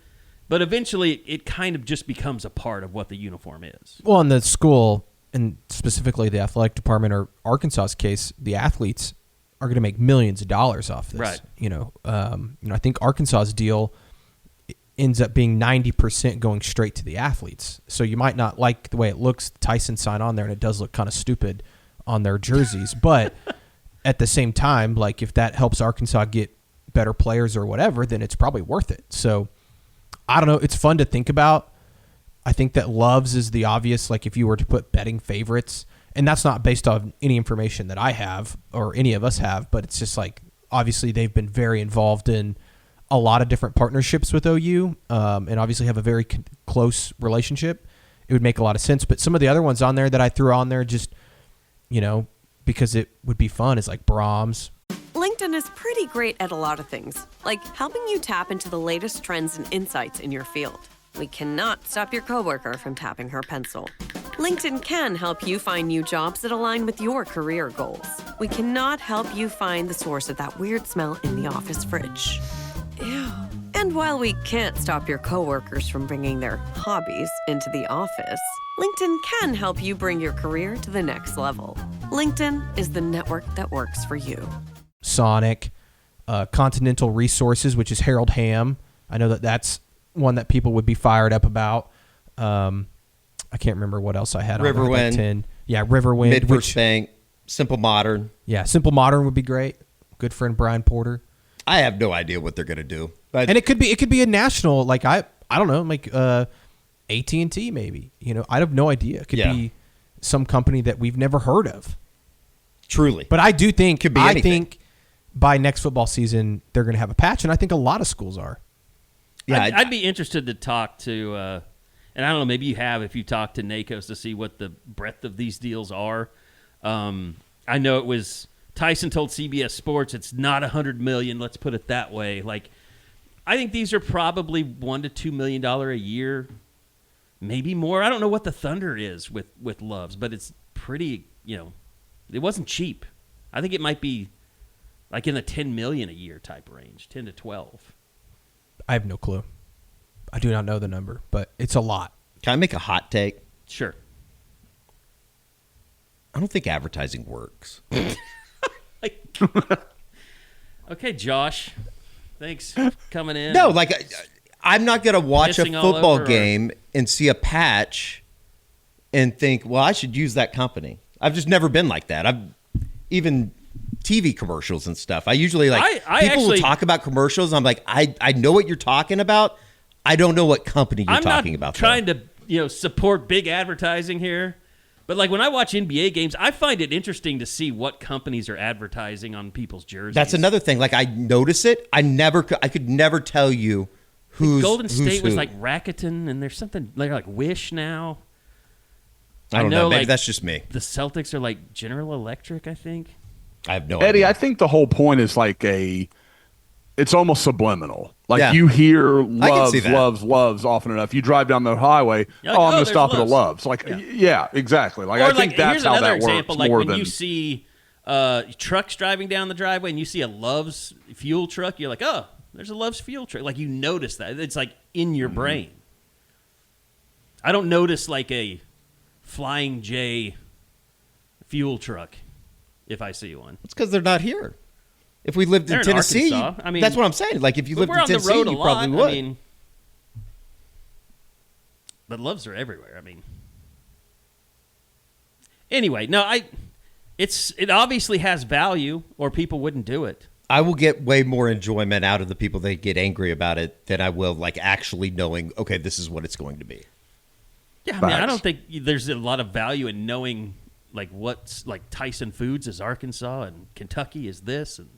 But eventually, it kind of just becomes a part of what the uniform is. Well, in the school, and specifically the athletic department or Arkansas's case, the athletes are going to make millions of dollars off this. Right. I think Arkansas's deal ends up being 90% going straight to the athletes. So you might not like the way it looks, Tyson sign on there, and it does look kind of stupid on their jerseys. But at the same time, like, if that helps Arkansas get better players or whatever, then it's probably worth it. So I don't know. It's fun to think about. I think that Loves is the obvious, like, if you were to put betting favorites, and that's not based on any information that I have or any of us have, but it's just like obviously they've been very involved in a lot of different partnerships with OU, and obviously have a very close relationship. It would make a lot of sense. But some of the other ones on there that I threw on there just, because it would be fun is like Brahms. LinkedIn is pretty great at a lot of things, like helping you tap into the latest trends and insights in your field. We cannot stop your coworker from tapping her pencil. LinkedIn can help you find new jobs that align with your career goals. We cannot help you find the source of that weird smell in the office fridge. Ew. And while we can't stop your coworkers from bringing their hobbies into the office, LinkedIn can help you bring your career to the next level. LinkedIn is the network that works for you. Sonic, Continental Resources, which is Harold Hamm. I know that's one that people would be fired up about. I can't remember what else I had. Riverwind. 10. Yeah, Riverwind. Midwest Bank, Simple Modern. Yeah, Simple Modern would be great. Good friend Brian Porter. I have no idea what they're going to do. But And it could be a national, like I don't know, like AT&T maybe. I have no idea. It could be some company that we've never heard of. Truly. But I do think Could be anything. think by next football season they're going to have a patch, and I think a lot of schools are. Yeah, I'd be interested to talk to, and I don't know, maybe you have if you talk to NACOS to see what the breadth of these deals are. I know it was Tyson told CBS Sports it's not $100 million. Let's put it that way. Like, I think these are probably $1 to $2 million a year, maybe more. I don't know what the Thunder is with Loves, but it's pretty. It wasn't cheap. I think it might be like in the $10 million a year type range, 10 to 12. I have no clue. I do not know the number, but it's a lot. Can I make a hot take? Sure. I don't think advertising works. Okay, Josh. Thanks for coming in. No, like I'm not going to watch a Pissing all football over game and see a patch and think, well, I should use that company. I've just never been like that. I've even TV commercials and stuff. I usually like I people will actually- talk about commercials. I'm like, I know what you're talking about. I don't know what company you're I'm talking not about. trying to support big advertising here, but like when I watch NBA games, I find it interesting to see what companies are advertising on people's jerseys. That's another thing. Like I notice it. I could never tell you who's Golden State who's was who. like Rakuten, and there's something like Wish now. I don't know. Maybe like, that's just me. The Celtics are like General Electric, I think. I have no Eddie, idea. I think the whole point is like it's almost subliminal. Like Yeah. you hear see that. loves often enough. You drive down the highway, You're like, I'm oh, going to there's stop at a Loves. Loves. Like, yeah exactly. Like, Or I think that's here's how another that example, works like more when than you see trucks driving down the driveway and you see a Love's fuel truck, you're like, oh, there's a Love's fuel truck. Like you notice that. It's like in your brain. I don't notice like a Flying J fuel truck if I see one. It's because they're not here. If we lived They're in in Tennessee, Arkansas. I mean, that's what I'm saying. Like if you But lived we're in on the Tennessee, road a you lot. probably would. I mean, but Loves are everywhere. I mean, anyway, no, it obviously has value, or people wouldn't do it. I will get way more enjoyment out of the people that get angry about it than I will like actually knowing, okay, this is what it's going to be. Yeah, I mean, I Facts. don't think there's a lot of value in knowing like what's like Tyson Foods is Arkansas and Kentucky is this, and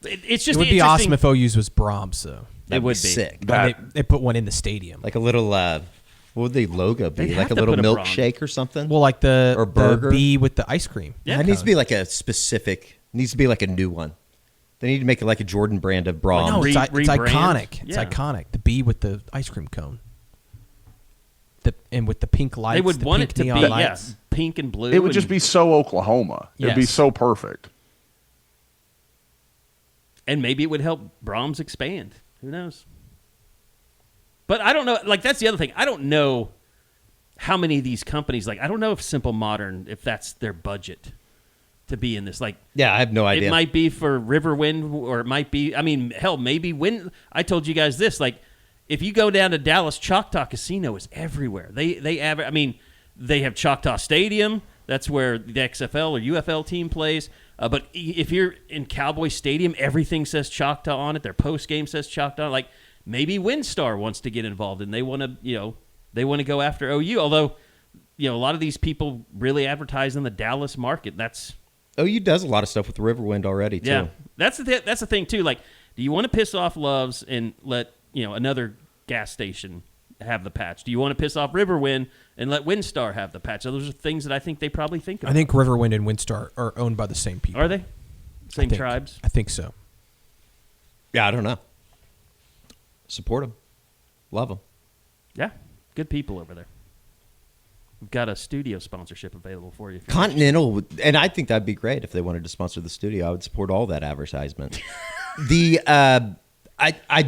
it's just It would be interesting. awesome if OU's was Brahms, though. That would would be. be sick. And they put one in the stadium. Like a little, what would the logo be? They'd Like have a to little put a Brahms. milkshake or something? Well, like the Or burger. bee with the ice cream. Yeah. It needs to be like a specific, needs to be like a new one. They need to make it like a Jordan brand of Brahms. No, it's rebrand? iconic. It's Yeah. iconic. The bee with the ice cream cone. And with the pink lights. They would the want pink it to be neon lights. pink and blue. it would just and- be so Oklahoma. It'd be Yes. so perfect. and maybe it would help Brahms expand. Who knows? But I don't know. Like that's the other thing. I don't know how many of these companies. Like I don't know if Simple Modern, if that's their budget to be in this. Like Yeah, I have no idea. it might be for Riverwind, or it might be. I mean, hell, maybe when I told you guys this. Like if you go down to Dallas, Choctaw Casino is everywhere. I mean, they have Choctaw Stadium. That's where the XFL or UFL team plays. But if you're in Cowboy Stadium, everything says Choctaw on it. Their post game says Choctaw. Like maybe WinStar wants to get involved, and they want to go after OU. Although, a lot of these people really advertise in the Dallas market. That's OU does a lot of stuff with Riverwind already, too. yeah. That's the thing too. Like, do you want to piss off Loves and let another gas station have the patch? Do you want to piss off Riverwind and let Windstar have the patch? So those are things that I think they probably think about. I think Riverwind and Windstar are owned by the same people. Are they? Same tribes? I think so. Yeah, I don't know. Support them. Love them. Yeah, good people over there. We've got a studio sponsorship available for you. Continental, and I think that'd be great if they wanted to sponsor the studio. I would support all that advertisement. I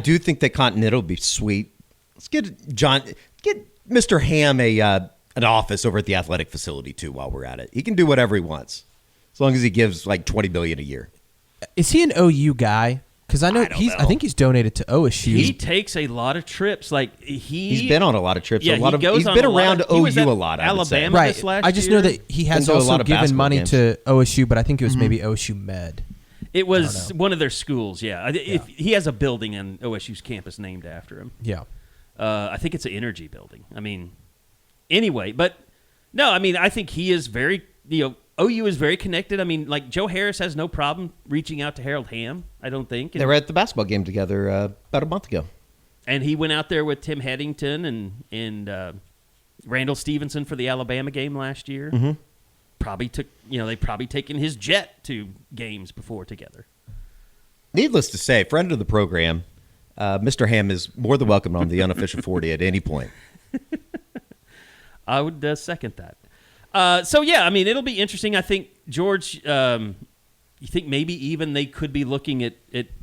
do think that Continental would be sweet. Let's get Mr. Ham an office over at the athletic facility too. While we're at it, he can do whatever he wants, as long as he gives like $20 billion a year. Is he an OU guy? Because I think he's donated to OSU. He takes a lot of trips. Like he's been on a lot of trips. Yeah, he's been around OU a lot. Alabama, right? I just know that he has also given money to OSU, but I think it was maybe OSU Med. It was one of their schools. Yeah, he has a building on OSU's campus named after him. Yeah, I think it's an energy building. I mean, anyway, but no, I mean, I think he is very OU is very connected. I mean, like Joe Harris has no problem reaching out to Harold Hamm, I don't think. They were at the basketball game together about a month ago. And he went out there with Tim Headington and Randall Stevenson for the Alabama game last year. Mm-hmm. They've probably taken his jet to games before together. Needless to say, friend of the program, Mr. Hamm is more than welcome on the Unofficial 40 at any point. I would second that. I mean, it'll be interesting. I think, George, you think maybe even they could be looking at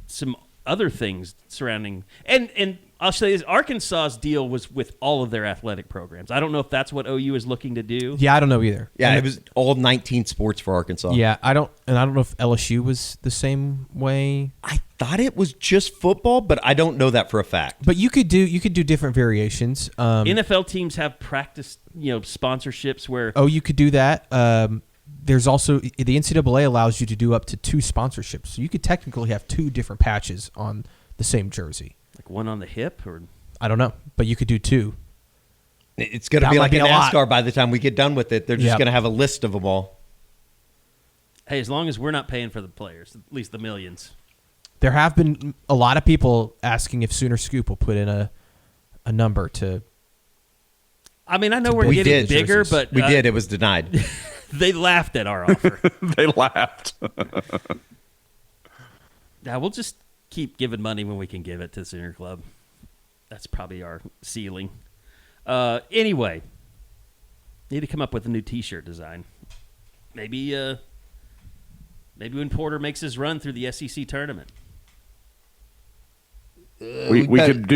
some other things surrounding and I'll say this, Arkansas's deal was with all of their athletic programs. I don't know if that's what OU is looking to do. Yeah, I don't know either. Yeah, it was all 19 sports for Arkansas. Yeah, I don't know if LSU was the same way. I thought it was just football, but I don't know that for a fact. But you could do different variations. NFL teams have practice, sponsorships where you could do that. There's also the NCAA allows you to do up to 2 sponsorships, so you could technically have 2 different patches on the same jersey. Like one on the hip, or I don't know, but you could do 2. It's going to be like a NASCAR by the time we get done with it. They're just going to have a list of them all. Hey, as long as we're not paying for the players, at least the millions. There have been a lot of people asking if Sooner Scoop will put in a number to. I mean, I know we're getting bigger, but we did. It was denied. They laughed at our offer. They laughed. Now we'll just keep giving money when we can give it to the Sooner Club. That's probably our ceiling. Anyway, need to come up with a new T-shirt design. Maybe when Porter makes his run through the SEC tournament. We could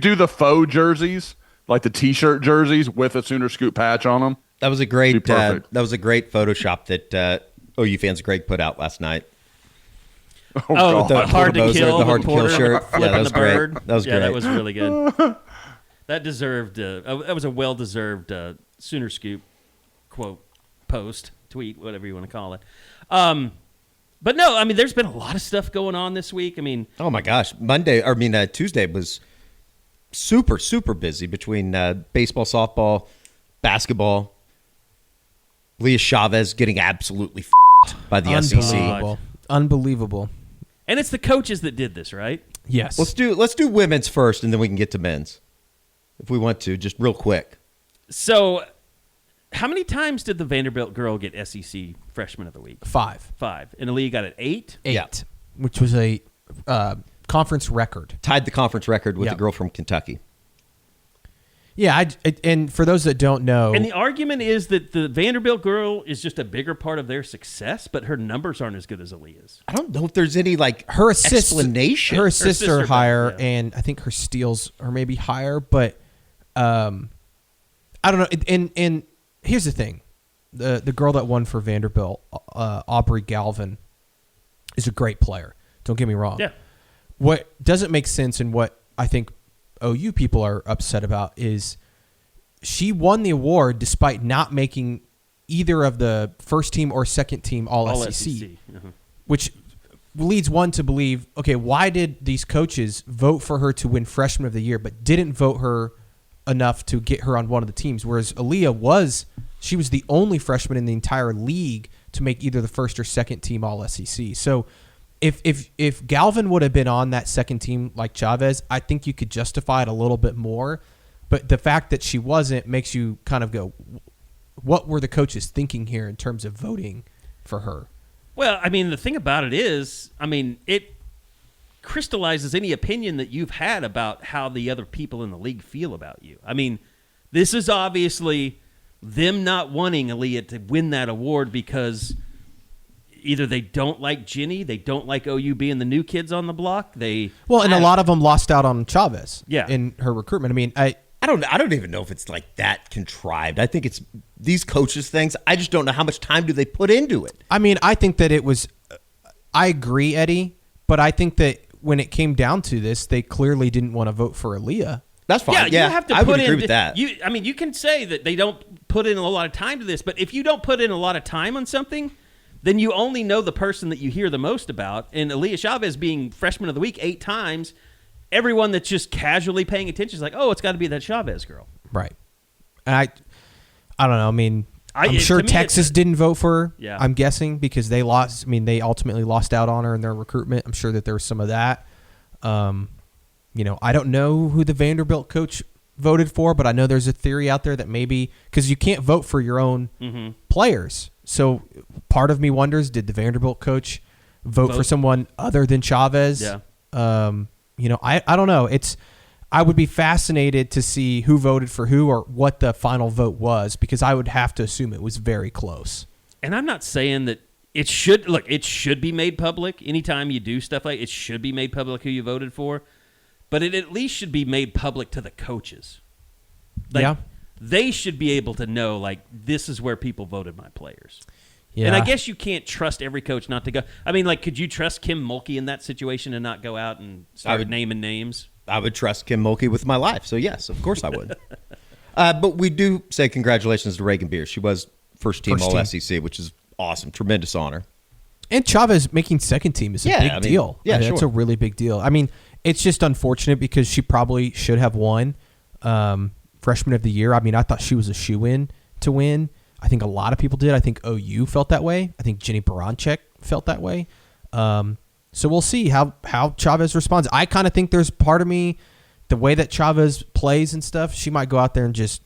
do the faux jerseys, like the T-shirt jerseys with a Sooner Scoop patch on them. That was a great Photoshop that OU fans Greg put out last night. The hard to kill, the hard to kill shirt. Yeah, that was great. That was great. That was really good. That deserved. That was a well-deserved Sooner Scoop quote, post, tweet, whatever you want to call it. But no, I mean, there's been a lot of stuff going on this week. I mean, oh my gosh, Tuesday was super, super busy between baseball, softball, basketball. Aaliyah Chavez getting absolutely by the SEC. Unbelievable. And it's the coaches that did this, right? Yes. Let's do women's first, and then we can get to men's, if we want to, just real quick. So, how many times did the Vanderbilt girl get SEC Freshman of the Week? 5. 5. And Aliyah got it 8? 8, yeah. Which was a conference record. Tied the conference record with the girl from Kentucky. Yeah, and for those that don't know... And the argument is that the Vanderbilt girl is just a bigger part of their success, but her numbers aren't as good as Aliyah's. I don't know if there's any, her explanation. Her assists are higher, and I think her steals are maybe higher, but I don't know. And here's the thing. The girl that won for Vanderbilt, Aubrey Galvin, is a great player. Don't get me wrong. Yeah. What doesn't make sense and what I think OU people are upset about is she won the award despite not making either of the first team or second team All-SEC, which leads one to believe, okay, why did these coaches vote for her to win Freshman of the Year but didn't vote her enough to get her on one of the teams, whereas Aliyah was the only freshman in the entire league to make either the first or second team All-SEC. So If Galvin would have been on that second team like Chavez, I think you could justify it a little bit more. But the fact that she wasn't makes you kind of go, what were the coaches thinking here in terms of voting for her? Well, I mean, the thing about it is, I mean, it crystallizes any opinion that you've had about how the other people in the league feel about you. I mean, this is obviously them not wanting Aliyah to win that award because either they don't like Ginny, they don't like OU being the new kids on the block. A lot of them lost out on Chavez in her recruitment. I mean, I don't even know if it's like that contrived. I think it's these coaches things. I just don't know how much time do they put into it. I mean, I think that it was. I agree, Eddie, but I think that when it came down to this, they clearly didn't want to vote for Aliyah. That's fine. Yeah, you have to I put would agree with that. You can say that they don't put in a lot of time to this, but if you don't put in a lot of time on something, then you only know the person that you hear the most about. And Aaliyah Chavez being freshman of the week 8 times. Everyone that's just casually paying attention is like, oh, it's got to be that Chavez girl. Right. And I don't know. I mean, I'm sure Texas didn't vote for her, I'm guessing, because they lost. I mean, they ultimately lost out on her in their recruitment. I'm sure that there was some of that. I don't know who the Vanderbilt coach voted for, but I know there's a theory out there that maybe, because you can't vote for your own players. So part of me wonders, did the Vanderbilt coach vote for someone other than Chavez? Yeah. I don't know. I would be fascinated to see who voted for who or what the final vote was, because I would have to assume it was very close. And I'm not saying that it should be made public. Anytime you do stuff like it should be made public who you voted for, but it at least should be made public to the coaches. They should be able to know, like, this is where people voted my players. Yeah. And I guess you can't trust every coach not to go. I mean, like, could you trust Kim Mulkey in that situation and not go out and start naming names? I would trust Kim Mulkey with my life. So, yes, of course I would. But we do say congratulations to Raegan Beers. She was first team All-SEC, which is awesome. Tremendous honor. And Chavez making second team is a big deal. Yeah, That's a really big deal. I mean, it's just unfortunate because she probably should have won Freshman of the Year. I mean, I thought she was a shoo-in to win. I think a lot of people did. I think OU felt that way. I think Jenny Baranczyk felt that way. So we'll see how Chavez responds. I kind of think there's part of me, the way that Chavez plays and stuff, she might go out there and just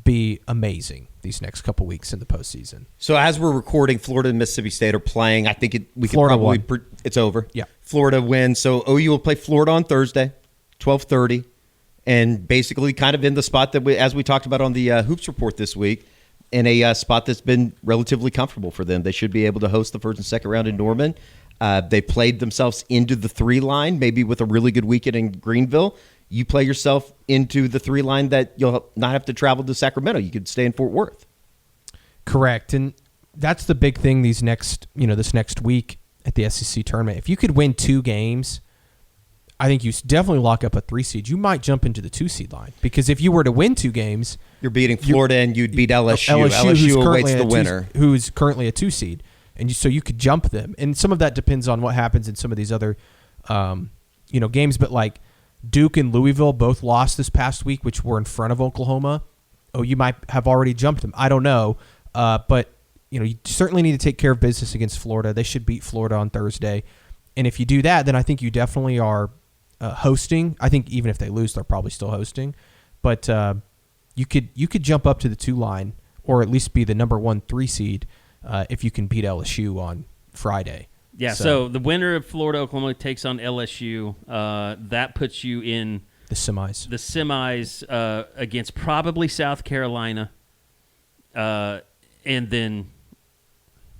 be amazing these next couple weeks in the postseason. So as we're recording, Florida and Mississippi State are playing. I think it's over. Yeah. Florida wins. So OU will play Florida on Thursday, 12:30, and basically kind of in the spot that as we talked about on the Hoops Report this week, in a spot that's been relatively comfortable for them. They should be able to host the first and second round in Norman. They played themselves into the 3 line, maybe with a really good weekend in Greenville. You play yourself into the 3 line that you'll not have to travel to Sacramento. You could stay in Fort Worth. Correct. And that's the big thing this next week at the SEC tournament. If you could win 2 games, I think you definitely lock up a 3 seed. You might jump into the 2 seed line, because if you were to win 2 games, you're beating Florida and you'd beat LSU. LSU awaits the winner, who's currently a 2 seed, and so you could jump them. And some of that depends on what happens in some of these other, games. But like Duke and Louisville both lost this past week, which were in front of Oklahoma. Oh, you might have already jumped them. I don't know, but you certainly need to take care of business against Florida. They should beat Florida on Thursday, and if you do that, then I think you definitely are. Hosting. I think even if they lose, they're probably still hosting. But you could jump up to the 2 line, or at least be the number 1 3 seed if you can beat LSU on Friday. Yeah. So the winner of Florida Oklahoma takes on LSU. That puts you in the semis. The semis against probably South Carolina, and then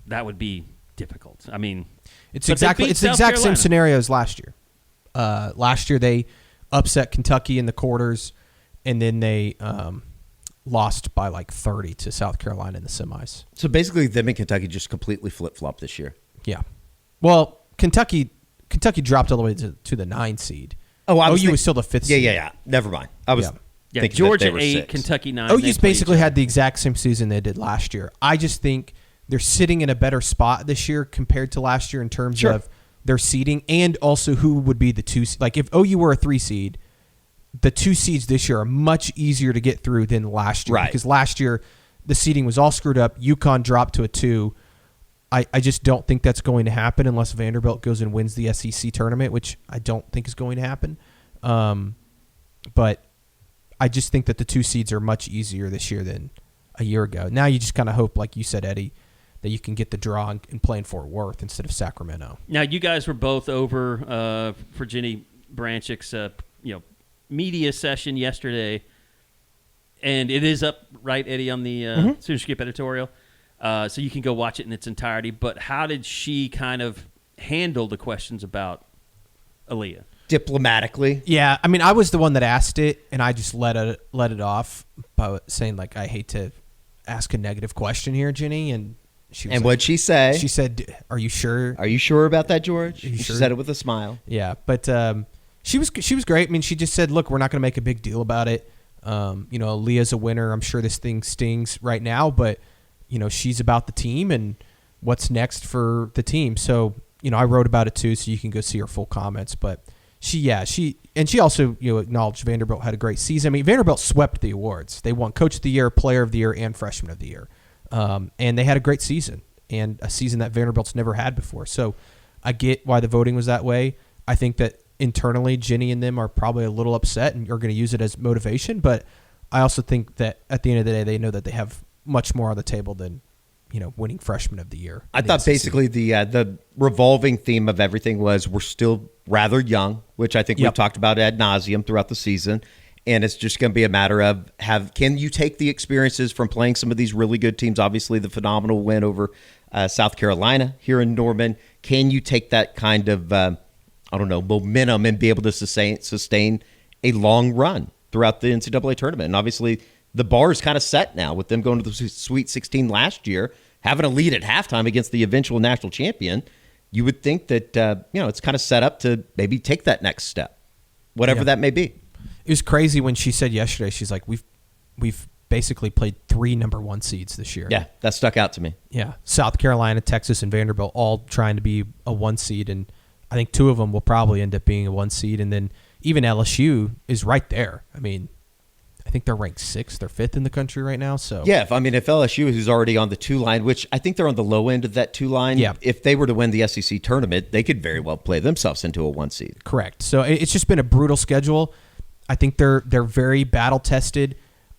that would be difficult. I mean, it's the exact same scenario as last year. Last year they upset Kentucky in the quarters, and then they lost by like 30 to South Carolina in the semis. So basically, them and Kentucky just completely flip-flopped this year. Yeah. Well, Kentucky dropped all the way to the 9 seed. Oh, OU was still the 5th seed. Yeah. Never mind. I was thinking Georgia 8, Kentucky 9. OU's basically had the exact same season they did last year. I just think they're sitting in a better spot this year compared to last year in terms of their seeding, and also who would be the 2 seed. Like if OU were a 3 seed, the 2 seeds this year are much easier to get through than last year. Right. Because last year the seeding was all screwed up. UConn dropped to a 2. I just don't think that's going to happen unless Vanderbilt goes and wins the SEC tournament, which I don't think is going to happen. But I just think that the 2 seeds are much easier this year than a year ago. Now you just kind of hope, like you said, Eddie, that you can get the draw and play in Fort Worth instead of Sacramento. Now, you guys were both over for Jenny Branchick's media session yesterday, and it is up, right, Eddie, on the Sooner Scoop editorial, so you can go watch it in its entirety. But how did she kind of handle the questions about Aliyah? Diplomatically. Yeah, I mean, I was the one that asked it, and I just let it off by saying, like, I hate to ask a negative question here, Jenny, and she was what'd she say? She said, "Are you sure? Are you sure about that, George?" She sure? Said it with a smile. Yeah, but she was great. I mean, she just said, "Look, we're not going to make a big deal about it. Aliyah's a winner. I'm sure this thing stings right now, but she's about the team and what's next for the team." So I wrote about it too, so you can go see her full comments. But she also acknowledged Vanderbilt had a great season. I mean, Vanderbilt swept the awards. They won Coach of the Year, Player of the Year, and Freshman of the Year. And they had a great season, and a season that Vanderbilt's never had before. So I get why the voting was that way. I think that internally, Jenny and them are probably a little upset and are going to use it as motivation. But I also think that at the end of the day, they know that they have much more on the table than winning Freshman of the Year. I thought basically the revolving theme of everything was we're still rather young, which I think we've talked about ad nauseum throughout the season. And it's just going to be a matter of can you take the experiences from playing some of these really good teams? Obviously, the phenomenal win over South Carolina here in Norman. Can you take that kind of momentum and be able to sustain a long run throughout the NCAA tournament? And obviously, the bar is kind of set now with them going to the Sweet 16 last year, having a lead at halftime against the eventual national champion. You would think that it's kind of set up to maybe take that next step, whatever that may be. It was crazy when she said yesterday, she's like, we've basically played 3 number 1 seeds this year. Yeah, that stuck out to me. Yeah, South Carolina, Texas, and Vanderbilt all trying to be a 1 seed, and I think 2 of them will probably end up being a 1 seed, and then even LSU is right there. I mean, I think they're ranked 6th or 5th in the country right now. So yeah, if LSU, who's already on the 2 line, which I think they're on the low end of that 2 line, if they were to win the SEC tournament, they could very well play themselves into a 1 seed. Correct. So it's just been a brutal schedule. I think they're very battle tested.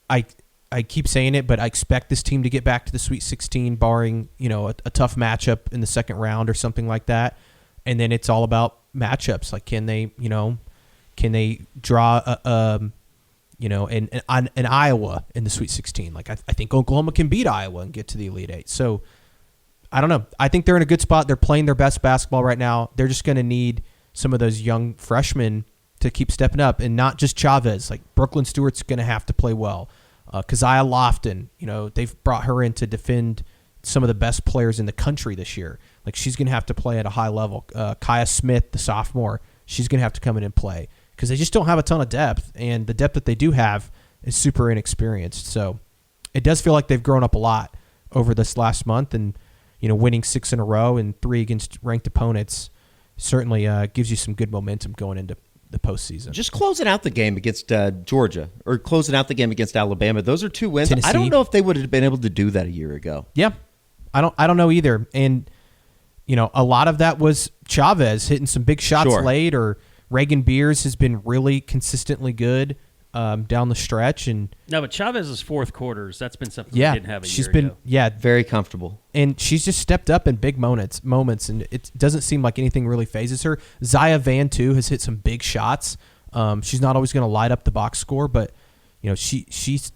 I keep saying it, but I expect this team to get back to the Sweet 16, barring a tough matchup in the second round or something like that. And then it's all about matchups. Like, can they draw an Iowa in the Sweet 16? Like, I think Oklahoma can beat Iowa and get to the Elite Eight. So I don't know. I think they're in a good spot. They're playing their best basketball right now. They're just going to need some of those young freshmen to keep stepping up, and not just Chavez. Like, Brooklyn Stewart's going to have to play well. Keziah Lofton, they've brought her in to defend some of the best players in the country this year. Like, she's going to have to play at a high level. Kaya Smith, the sophomore, she's going to have to come in and play because they just don't have a ton of depth, and the depth that they do have is super inexperienced. So it does feel like they've grown up a lot over this last month, and winning 6 in a row and 3 against ranked opponents certainly gives you some good momentum going into the postseason. Just closing out the game against Georgia or closing out the game against Alabama. Those are 2 wins. Tennessee. I don't know if they would have been able to do that a year ago. Yeah. I don't know either. And a lot of that was Chavez hitting some big shots late, or Raegan Beers has been really consistently good down the stretch. And no, but Chavez's fourth quarters, that's been something we didn't have a year ago. Very comfortable. And she's just stepped up in big moments, and it doesn't seem like anything really phases her. Zaya Van, too, has hit some big shots. She's not always going to light up the box score, but she's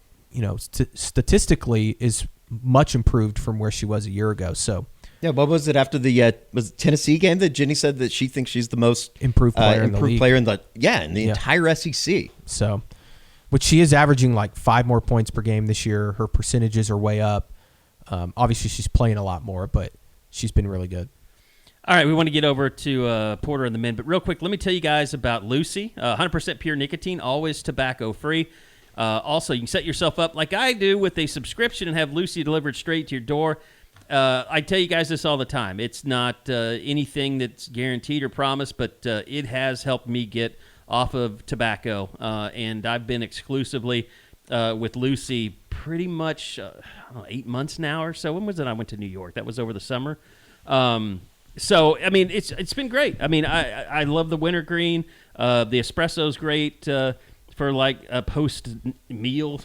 statistically is much improved from where she was a year ago. So yeah, what was it after the was it Tennessee game that Jenny said that she thinks she's the most improved player in the league. in the entire SEC. So, which she is averaging like 5 more points per game this year. Her percentages are way up. Obviously, she's playing a lot more, but she's been really good. All right, we want to get over to Porter and the men, but real quick, let me tell you guys about Lucy. 100% pure nicotine, always tobacco-free. Also, you can set yourself up like I do with a subscription and have Lucy delivered straight to your door. I tell you guys this all the time. It's not anything that's guaranteed or promised, but it has helped me get off of tobacco, and I've been exclusively with Lucy pretty much 8 months now or so. When was it I went to New York? That was over the summer. So I mean, it's been great. I mean, I love the wintergreen. The espresso's great for like a post meal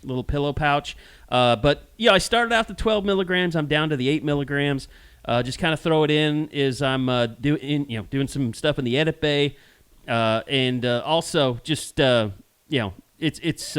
little pillow pouch. But yeah, I started out the 12 milligrams. I'm down to the 8 milligrams. Just kind of throw it in as I'm doing some stuff in the edit bay, and also just it's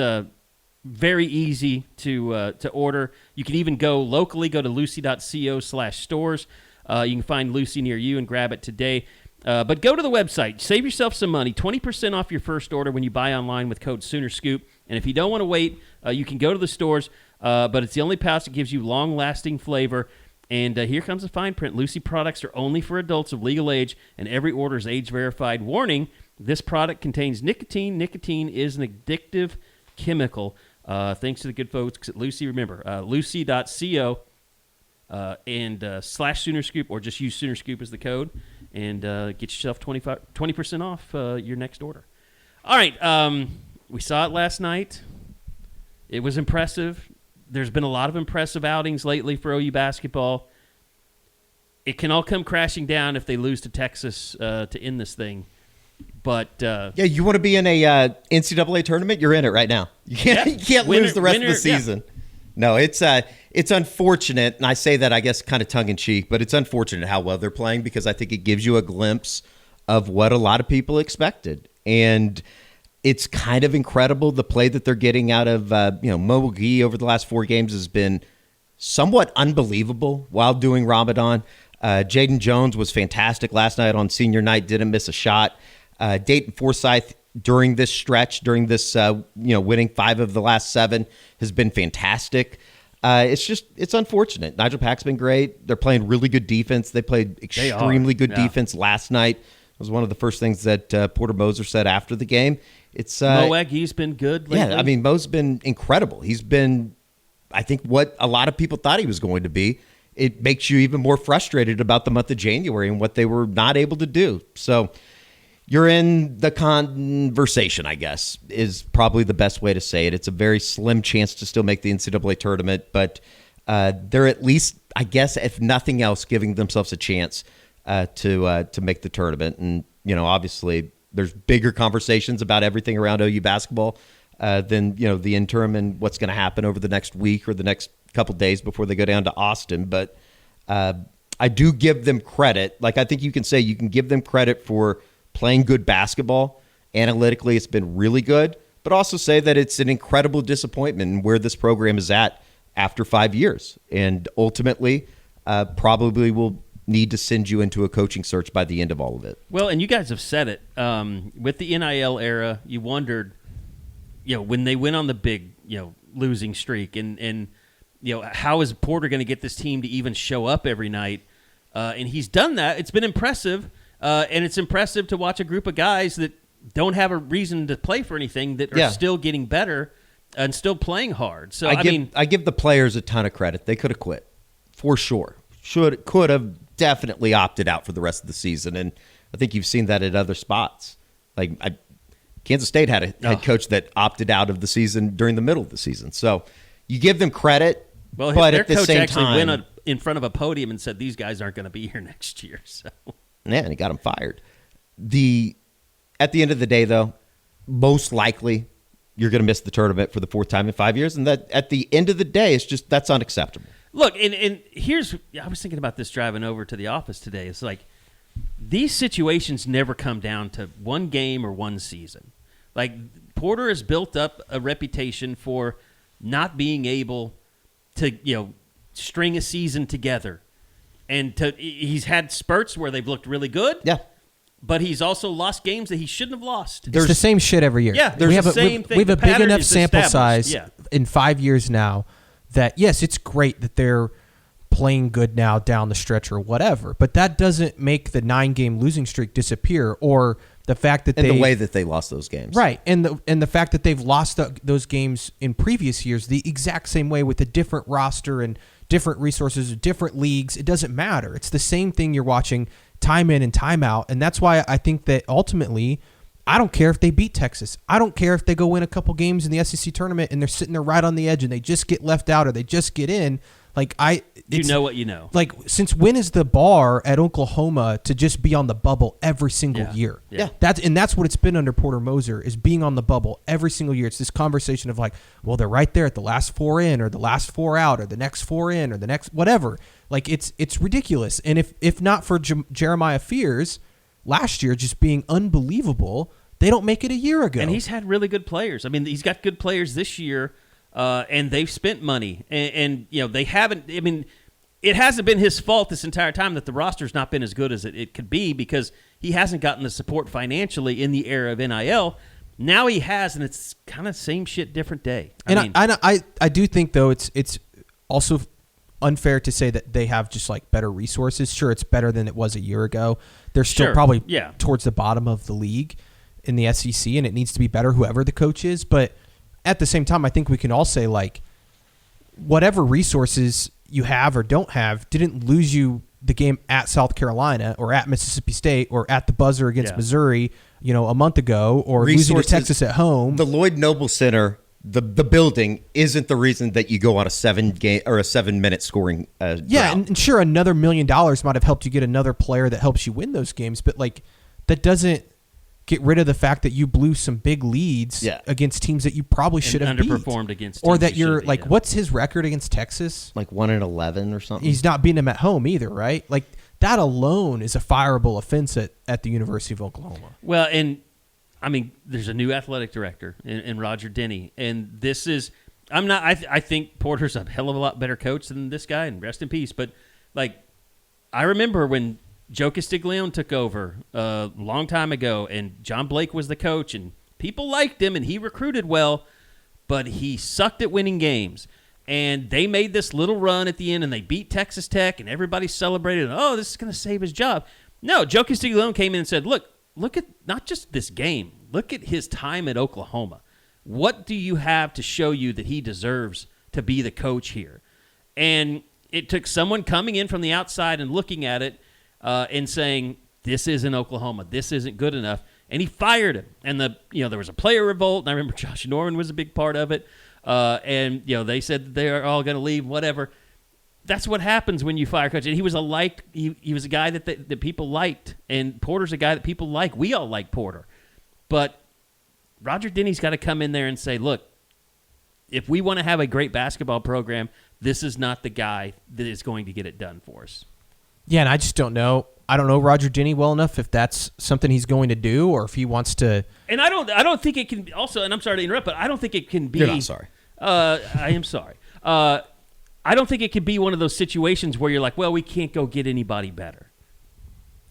very easy to order. You can even go locally. Go to lucy.co/stores. You can find Lucy near you and grab it today. But go to the website. Save yourself some money. 20% off your first order when you buy online with code SoonerScoop. And if you don't want to wait, you can go to the stores. But it's the only pouch that gives you long-lasting flavor. And here comes the fine print. Lucy products are only for adults of legal age, and every order is age-verified. Warning, this product contains nicotine. Nicotine is an addictive chemical. Thanks to the good folks at Lucy. Remember, lucy.co and /SoonerScoop, or just use SoonerScoop as the code, and get yourself 20% off your next order. All right, we saw it last night. It was impressive. There's been a lot of impressive outings lately for OU basketball. It can all come crashing down if they lose to Texas to end this thing. But yeah, you want to be in a NCAA tournament? You're in it right now. You can't lose the rest of the season. Yeah. No, it's unfortunate, and I say that I guess kind of tongue in cheek, but it's unfortunate how well they're playing because I think it gives you a glimpse of what a lot of people expected, and it's kind of incredible the play that they're getting out of Mo McGee over the last 4 games has been somewhat unbelievable while doing Ramadan. Jaden Jones was fantastic last night on senior night, didn't miss a shot. Dayton Forsyth during this stretch, during this winning 5 of the last 7 has been fantastic. It's unfortunate. Nigel Pack's been great. They're playing really good defense. They played extremely good defense last night. It was one of the first things that Porter Moser said after the game. It's Mo Aggie's been good lately. Yeah, I mean, Mo's been incredible. He's been, I think, what a lot of people thought he was going to be. It makes you even more frustrated about the month of January and what they were not able to do. So you're in the conversation, I guess, is probably the best way to say it. It's a very slim chance to still make the NCAA tournament, but they're at least, I guess, if nothing else, giving themselves a chance to make the tournament. And, obviously there's bigger conversations about everything around OU basketball than, the interim and what's going to happen over the next week or the next couple days before they go down to Austin. But I do give them credit. Like, I think you can give them credit for playing good basketball. Analytically, it's been really good, but also say that it's an incredible disappointment in where this program is at after 5 years. And ultimately, probably will need to send you into a coaching search by the end of all of it. Well, and you guys have said it. With the NIL era, you wondered, when they went on the big, losing streak and how is Porter going to get this team to even show up every night? And he's done that. It's been impressive. And it's impressive to watch a group of guys that don't have a reason to play for anything that are still getting better and still playing hard. So I give the players a ton of credit. They could have quit for sure. Could have definitely opted out for the rest of the season, and I think you've seen that at other spots. Like Kansas State had a head coach that opted out of the season during the middle of the season. So you give them credit, but their at the coach same actually time, went in front of a podium and said these guys aren't going to be here next year. So. Yeah, and he got him fired. At the end of the day, though, most likely you're going to miss the tournament for the 4th time in 5 years, and that at the end of the day, that's unacceptable. Look, and I was thinking about this driving over to the office today. It's like these situations never come down to one game or one season. Like Porter has built up a reputation for not being able to string a season together. And he's had spurts where they've looked really good. Yeah. But he's also lost games that he shouldn't have lost. It's the same shit every year. Yeah, there's the same thing. We have a big enough sample established. size in 5 years now that, yes, it's great that they're playing good now down the stretch or whatever. But that doesn't make the 9-game losing streak disappear or the fact that the way that they lost those games. Right. And the fact that they've lost those games in previous years the exact same way with a different roster and different resources, different leagues. It doesn't matter. It's the same thing you're watching time in and time out. And that's why I think that ultimately, I don't care if they beat Texas. I don't care if they go win a couple games in the SEC tournament and they're sitting there right on the edge and they just get left out or they just get in. Like You know what you know. Like, since when is the bar at Oklahoma to just be on the bubble every single year? Yeah. That's what it's been under Porter Moser, is being on the bubble every single year. It's this conversation of like, well, they're right there at the last 4 in, or the last 4 out, or the next 4 in, or the next whatever. Like, it's ridiculous. And if not for Jeremiah Fears last year just being unbelievable, they don't make it a year ago. And he's had really good players. I mean, he's got good players this year, and they've spent money. And they haven't – I mean, it hasn't been his fault this entire time that the roster's not been as good as it could be, because he hasn't gotten the support financially in the era of NIL. Now he has, and it's kind of same shit, different day. I do think, though, it's also unfair to say that they have just like better resources. Sure, it's better than it was a year ago. They're still probably towards the bottom of the league in the SEC, and it needs to be better, whoever the coach is. But at the same time, I think we can all say, like, whatever resources you have or don't have didn't lose you the game at South Carolina or at Mississippi State or at the buzzer against Missouri, a month ago, or losing to Texas at home. The Lloyd Noble Center, the building, isn't the reason that you go on a 7-minute scoring drought. And sure, another $1 million might have helped you get another player that helps you win those games, but like, that doesn't get rid of the fact that you blew some big leads against teams that you probably should have underperformed against, or that you're like, what's his record against Texas? Like 1-11 or something. He's not beating them at home either, right? Like, that alone is a fireable offense at the University of Oklahoma. Well, and I mean, there's a new athletic director in Roger Denny, and this is I think Porter's a hell of a lot better coach than this guy, and rest in peace. But like, I remember when Joe Castiglione took over a long time ago, and John Blake was the coach, and people liked him, and he recruited well, but he sucked at winning games. And they made this little run at the end, and they beat Texas Tech, and everybody celebrated, oh, this is going to save his job. No, Joe Castiglione came in and said, look at not just this game, look at his time at Oklahoma. What do you have to show you that he deserves to be the coach here? And it took someone coming in from the outside and looking at it, and saying, this isn't Oklahoma, this isn't good enough, and he fired him. And there was a player revolt, and I remember Josh Norman was a big part of it, and they said that they are all going to leave, whatever. That's what happens when you fire coach. And he was he was a guy that people liked, and Porter's a guy that people like. We all like Porter, but Roger Denny's got to come in there and say, look, if we want to have a great basketball program, this is not the guy that is going to get it done for us. Yeah, and I just don't know. I don't know Roger Denny well enough if that's something he's going to do, or if he wants to. And I don't think it can. Also, and I'm sorry to interrupt, but I don't think it can be. You're not sorry. I am sorry. I don't think it can be one of those situations where you're like, well, we can't go get anybody better,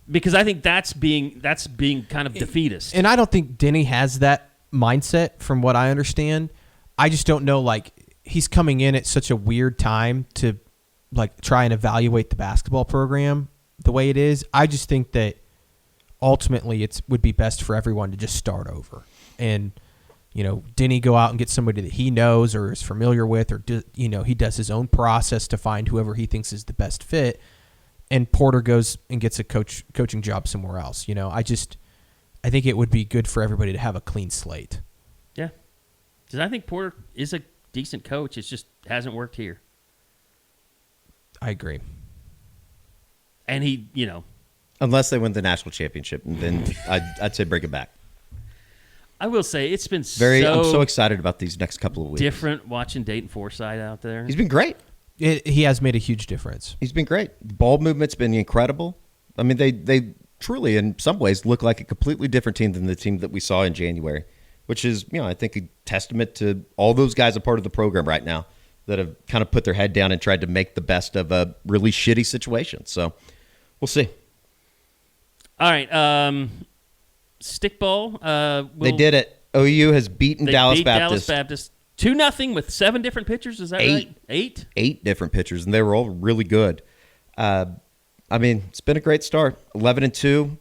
because I think that's being kind of defeatist. And I don't think Denny has that mindset, from what I understand. I just don't know. Like, he's coming in at such a weird time to like try and evaluate the basketball program the way it is. I just think that ultimately it would be best for everyone to just start over, and Denny go out and get somebody that he knows or is familiar with, or he does his own process to find whoever he thinks is the best fit, and Porter goes and gets a coaching job somewhere else. I think it would be good for everybody to have a clean slate. Yeah, because I think Porter is a decent coach. It just hasn't worked here. I agree. And he, unless they win the national championship, then I'd say bring it back. I will say it's been I'm so excited about these next couple of weeks. Different watching Dayton Forsythe out there. He's been great. He has made a huge difference. He's been great. The ball movement's been incredible. I mean, they truly, in some ways, look like a completely different team than the team that we saw in January, which is, I think, a testament to all those guys a part of the program right now that have kind of put their head down and tried to make the best of a really shitty situation. So we'll see. All right. Stickball. They did it. OU has beaten Dallas Baptist. 2-0 with 7 different pitchers. Is that right? 8 different pitchers, and they were all really good. It's been a great start. 11-2,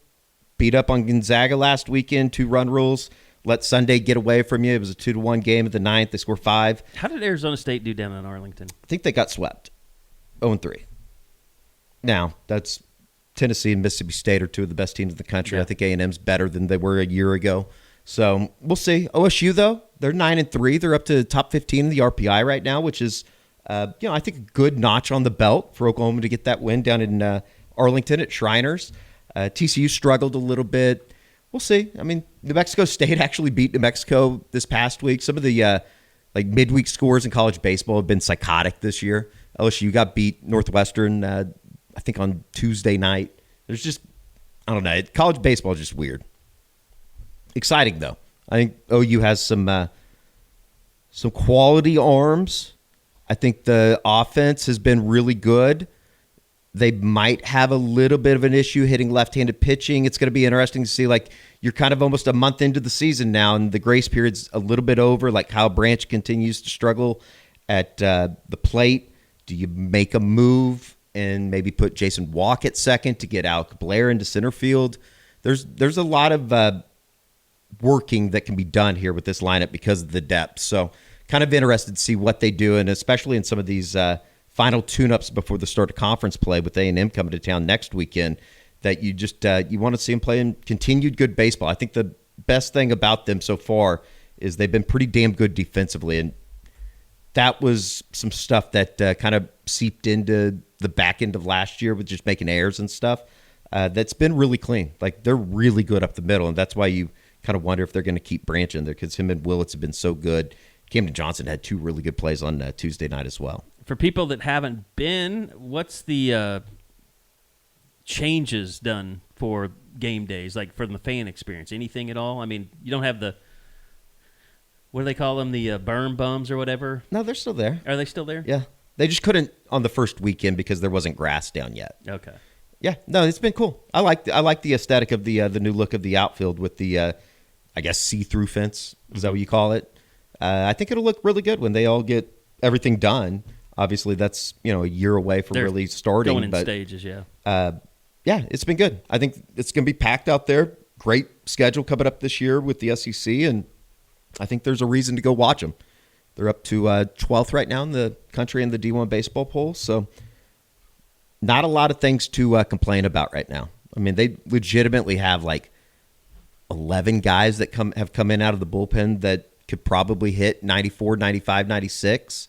beat up on Gonzaga last weekend. 2-run rules. Let Sunday get away from you. It was a 2-1 game at the 9th. They scored 5. How did Arizona State do down in Arlington? I think they got swept. 0-3. Now, that's Tennessee and Mississippi State are two of the best teams in the country. Yeah. I think A&M's better than they were a year ago. So we'll see. OSU, though, they're 9-3. They're up to top 15 in the RPI right now, which is I think a good notch on the belt for Oklahoma to get that win down in Arlington at Shriners. TCU struggled a little bit. We'll see. I mean, New Mexico State actually beat New Mexico this past week. Some of the midweek scores in college baseball have been psychotic this year. LSU got beat Northwestern, I think, on Tuesday night. There's just, I don't know. College baseball is just weird. Exciting, though. I think OU has some quality arms. I think the offense has been really good. They might have a little bit of an issue hitting left-handed pitching. It's going to be interesting to see, you're kind of almost a month into the season now, and the grace period's a little bit over. Kyle Branch continues to struggle at the plate. Do you make a move and maybe put Jason Walk at second to get Alec Blair into center field? There's a lot of working that can be done here with this lineup because of the depth. So kind of interested to see what they do, and especially in some of these final tune-ups before the start of conference play with A&M coming to town next weekend, that you just you want to see them playing continued good baseball. I think the best thing about them so far is they've been pretty damn good defensively, and that was some stuff that kind of seeped into the back end of last year with just making errors and stuff. That's been really clean. They're really good up the middle, and that's why you kind of wonder if they're going to keep Branch in there, because him and Willits have been so good. Camden Johnson had 2 really good plays on Tuesday night as well. For people that haven't been, what's the changes done for game days, for the fan experience? Anything at all? I mean, you don't have the, what do they call them, the burn bums or whatever? No, they're still there. Are they still there? Yeah. They just couldn't on the first weekend because there wasn't grass down yet. Okay. Yeah, no, it's been cool. I like the aesthetic of the new look of the outfield with the, I guess, see-through fence. Is that what you call it? I think it'll look really good when they all get everything done. Obviously, that's a year away from really starting. Going in stages, yeah. Yeah, it's been good. I think it's going to be packed out there. Great schedule coming up this year with the SEC, and I think there's a reason to go watch them. They're up to 12th right now in the country in the D1 baseball poll, so not a lot of things to complain about right now. I mean, they legitimately have 11 guys that have come in out of the bullpen that could probably hit 94, 95, 96.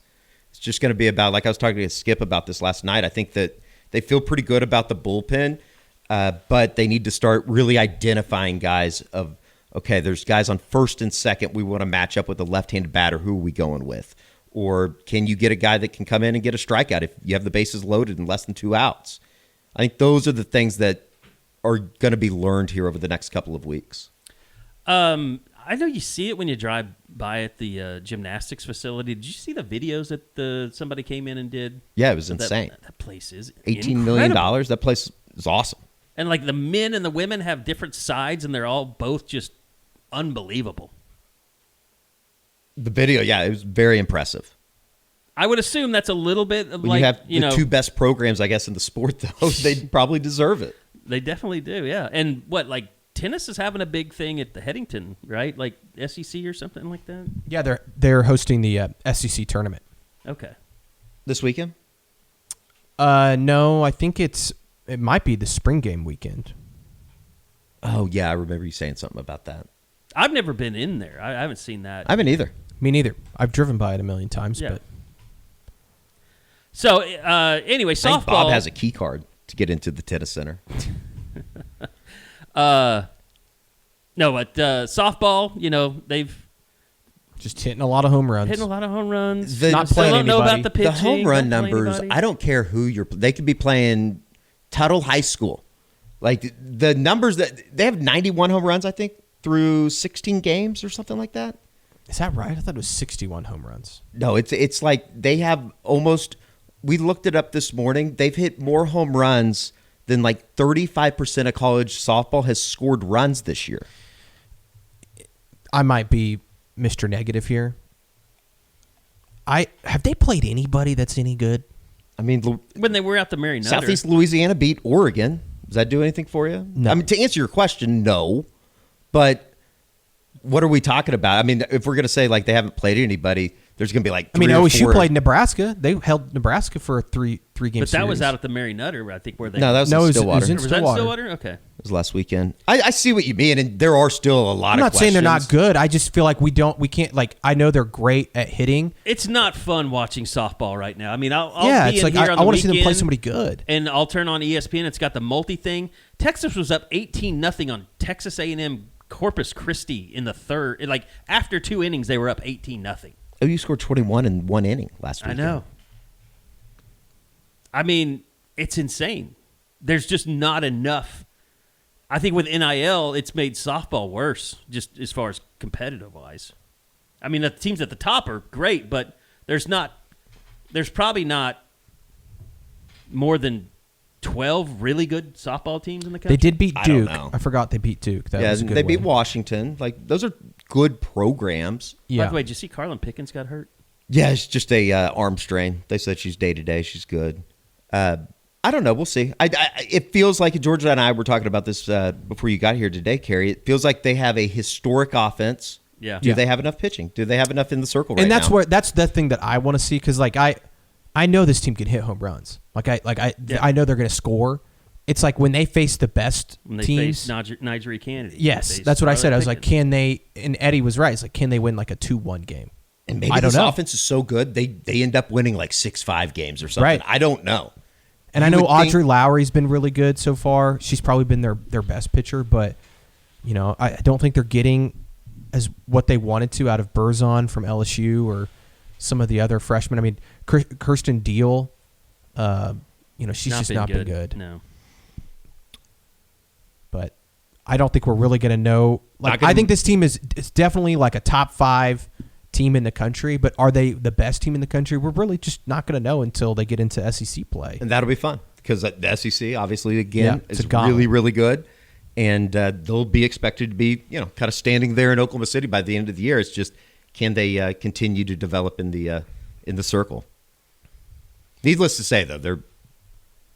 It's just going to be about, I was talking to Skip about this last night, I think that they feel pretty good about the bullpen, but they need to start really identifying guys of, okay, there's guys on first and second we want to match up with a left-handed batter. Who are we going with? Or can you get a guy that can come in and get a strikeout if you have the bases loaded and less than 2 outs? I think those are the things that are going to be learned here over the next couple of weeks. I know you see it when you drive by at the gymnastics facility. Did you see the videos that somebody came in and did? Yeah, it was insane. That place is $18 million. That place is awesome. And the men and the women have different sides, and they're all both just unbelievable. The video, yeah, it was very impressive. I would assume that's a little bit of when you have the 2 best programs, I guess, in the sport, though, they probably deserve it. They definitely do, yeah. And tennis is having a big thing at the Headington, right? SEC or something like that? Yeah, they're hosting the SEC tournament. Okay. This weekend? No, I think it might be the spring game weekend. Oh, yeah, I remember you saying something about that. I've never been in there. I haven't seen that. I haven't either. Me neither. I've driven by it a million times, yeah. But so anyway, softball. I think Bob has a key card to get into the tennis center. No, but softball, they've just hitting a lot of home runs. Not playing anybody. Know about the pitching. The home run numbers, I don't care who they could be playing Tuttle High School. The numbers that they have 91 home runs, I think, through 16 games or something like that. Is that right? I thought it was 61 home runs. No, it's they have almost, we looked it up this morning, they've hit more home runs than 35% of college softball has scored runs this year. I might be Mr. Negative here. Have they played anybody that's any good? I mean, when they were at the Mary Nutter. Southeast Louisiana beat Oregon. Does that do anything for you? No. I mean, to answer your question, no. But what are we talking about? I mean, if we're going to say they haven't played anybody, there's going to be 3 or 4. OSU played Nebraska. They held Nebraska for a three game series. But that was out at the Mary Nutter, I think, where they. No, that was in Stillwater. It was in Was that in Stillwater? Okay. It was last weekend. I see what you mean, and there are still a lot I'm of not saying they're not questions. good. I just feel like we can't, like, I know they're great at hitting. It's not fun watching softball right now. I mean, I'll be it's in like here on I the want to see them play weekend, somebody good. and I'll turn on ESPN. It's got the multi thing. Texas was up 18-0 on Texas A&M Corpus Christi in the third. Like, after 2 innings, they were up 18-0. OU scored 21 in 1 inning last week. I know. I mean, it's insane. There's just not enough. I think with NIL, it's made softball worse, just as far as competitive-wise. I mean, the teams at the top are great, but there's probably not more than 12 really good softball teams in the country. They did beat I don't Duke. know. I forgot they beat Duke. That was a good they beat win. Washington. Like, those are good programs. Yeah. By the way, did you see Carlin Pickens got hurt? Yeah, it's just a arm strain. They said she's day-to-day. She's good. I don't know. We'll see. It feels like, Georgia and I were talking about this before you got here today, Carrie. It feels like they have a historic offense. Yeah. Do they have enough pitching? Do they have enough in the circle right And that's now? that's the thing that I want to see, because like I know this team can hit home runs. I know they're going to score. It's like when they face the best When they teams. face Nigeria Kennedy. Yes, They that's what I face said. I was like, Pickens. can they? And Eddie was right. It's like, can they win like a 2-1 game? And maybe I don't this know. offense is so good, they end up winning like 6-5 games or something. Right. I don't know. And You I know would think- Audrey Lowry's been really good so far. She's probably been their best pitcher, but I don't think they're getting as what they wanted to out of Berzon from LSU or some of the other freshmen. I mean, Kirsten Deal, she's just not been good. No. But I don't think we're really going to know. Like, I think this team is definitely like a top 5 team in the country, but are they the best team in the country? We're really just not going to know until they get into SEC play. And that'll be fun because the SEC, obviously, again, it's is a gauntlet. really, really good. And they'll be expected to be, kind of standing there in Oklahoma City by the end of the year. It's just, can they continue to develop in the circle? Needless to say, though,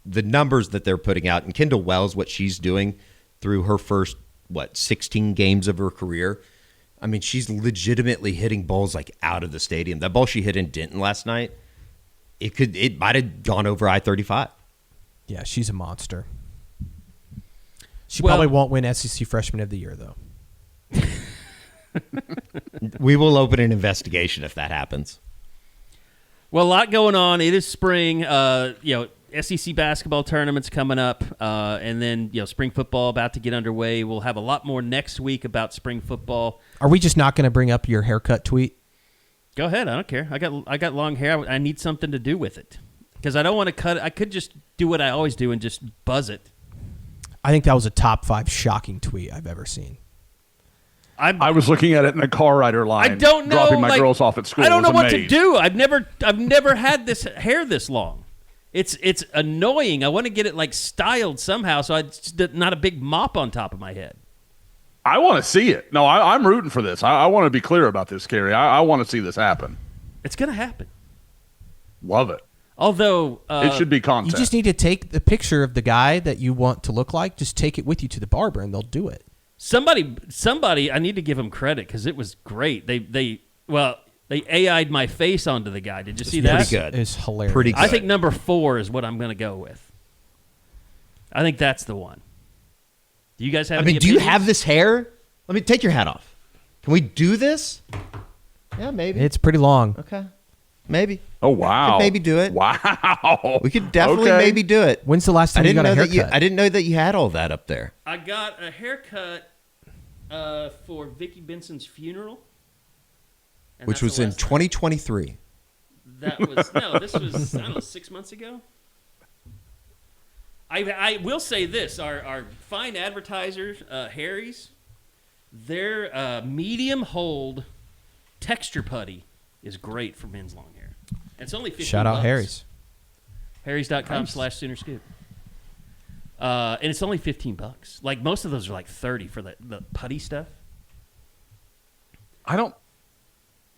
the numbers that they're putting out, and Kendall Wells, what she's doing through her first, 16 games of her career. I mean, she's legitimately hitting balls like out of the stadium. That ball she hit in Denton last night, it might have gone over I-35. Yeah, she's a monster. She Well- probably won't win SEC Freshman of the Year, though. We will open an investigation if that happens. Well, a lot going on. It is spring. SEC basketball tournaments coming up, and then spring football about to get underway. We'll have a lot more next week about spring football. Are we just not going to bring up your haircut tweet? Go ahead. I don't care. I got long hair. I need something to do with it because I don't want to cut it. I could just do what I always do and just buzz it. I think that was a top 5 shocking tweet I've ever seen. I was looking at it in the car rider line. I don't know. Dropping my girls off at school. I don't know was what to amazed. do. I've never had this hair this long. It's annoying. I want to get it styled somehow, so it's not a big mop on top of my head. I want to see it. No, I'm rooting for this. I want to be clear about this, Carrie. I want to see this happen. It's going to happen. Love it. Although It should be content. You just need to take the picture of the guy that you want to look like. Just take it with you to the barber, and they'll do it. somebody, I need to give them credit because it was great. They AI'd my face onto the guy. Did you see that? Pretty good. It's hilarious. Pretty good. I think number 4 is what I'm going to go with. I think that's the one. Do you guys have? I mean, any do you opinions? have this hair? Let me take your hat off. Can we do this? Yeah, maybe. It's pretty long. Okay. Maybe. Oh, wow. Could maybe do it. Wow. We could definitely Okay. maybe do it. When's the last time you got a haircut? I didn't know that you had all that up there. I got a haircut for Vicky Benson's funeral, and Which that's was the in last time. 2023. That was no. This was I don't know 6 months ago. I will say this: our fine advertisers, Harry's, their medium hold texture putty is great for men's long hair. And it's only $15. Shout out Harry's. Harrys.com/Soonerscoop. And it's only $15. Like most of those are like $30 for the putty stuff. I don't.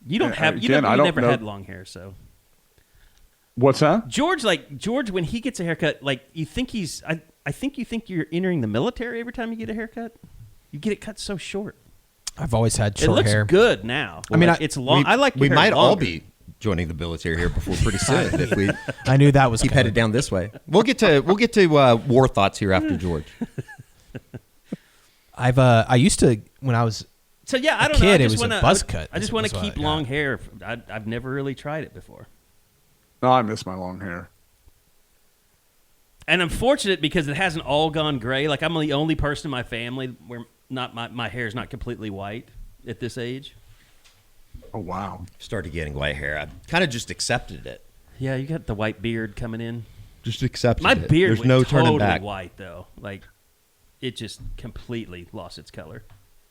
You don't have you Again, I don't never know. had long hair, so What's that? George when he gets a haircut, you think he's I think you think you're entering the military every time you get a haircut. You get it cut so short. I've always had It short looks hair. good now. I mean, it's long. I like your We hair might all longer. be joining the military here before pretty soon if we I knew that was keep coming. headed down this way. We'll get to war thoughts here after George. I used to when I was So yeah, I a don't know. kid, I it just was a wanna, buzz cut. I just want to That's keep what I long got. hair. I've never really tried it before. No, I miss my long hair. And I'm fortunate because it hasn't all gone gray. Like, I'm the only person in my family where not my hair is not completely white at this age. Oh, wow. Started getting white hair. I kind of just accepted it. Yeah, you got the white beard coming in. Just accepted My it. beard There's went no totally turning back. white, though. Like, it just completely lost its color.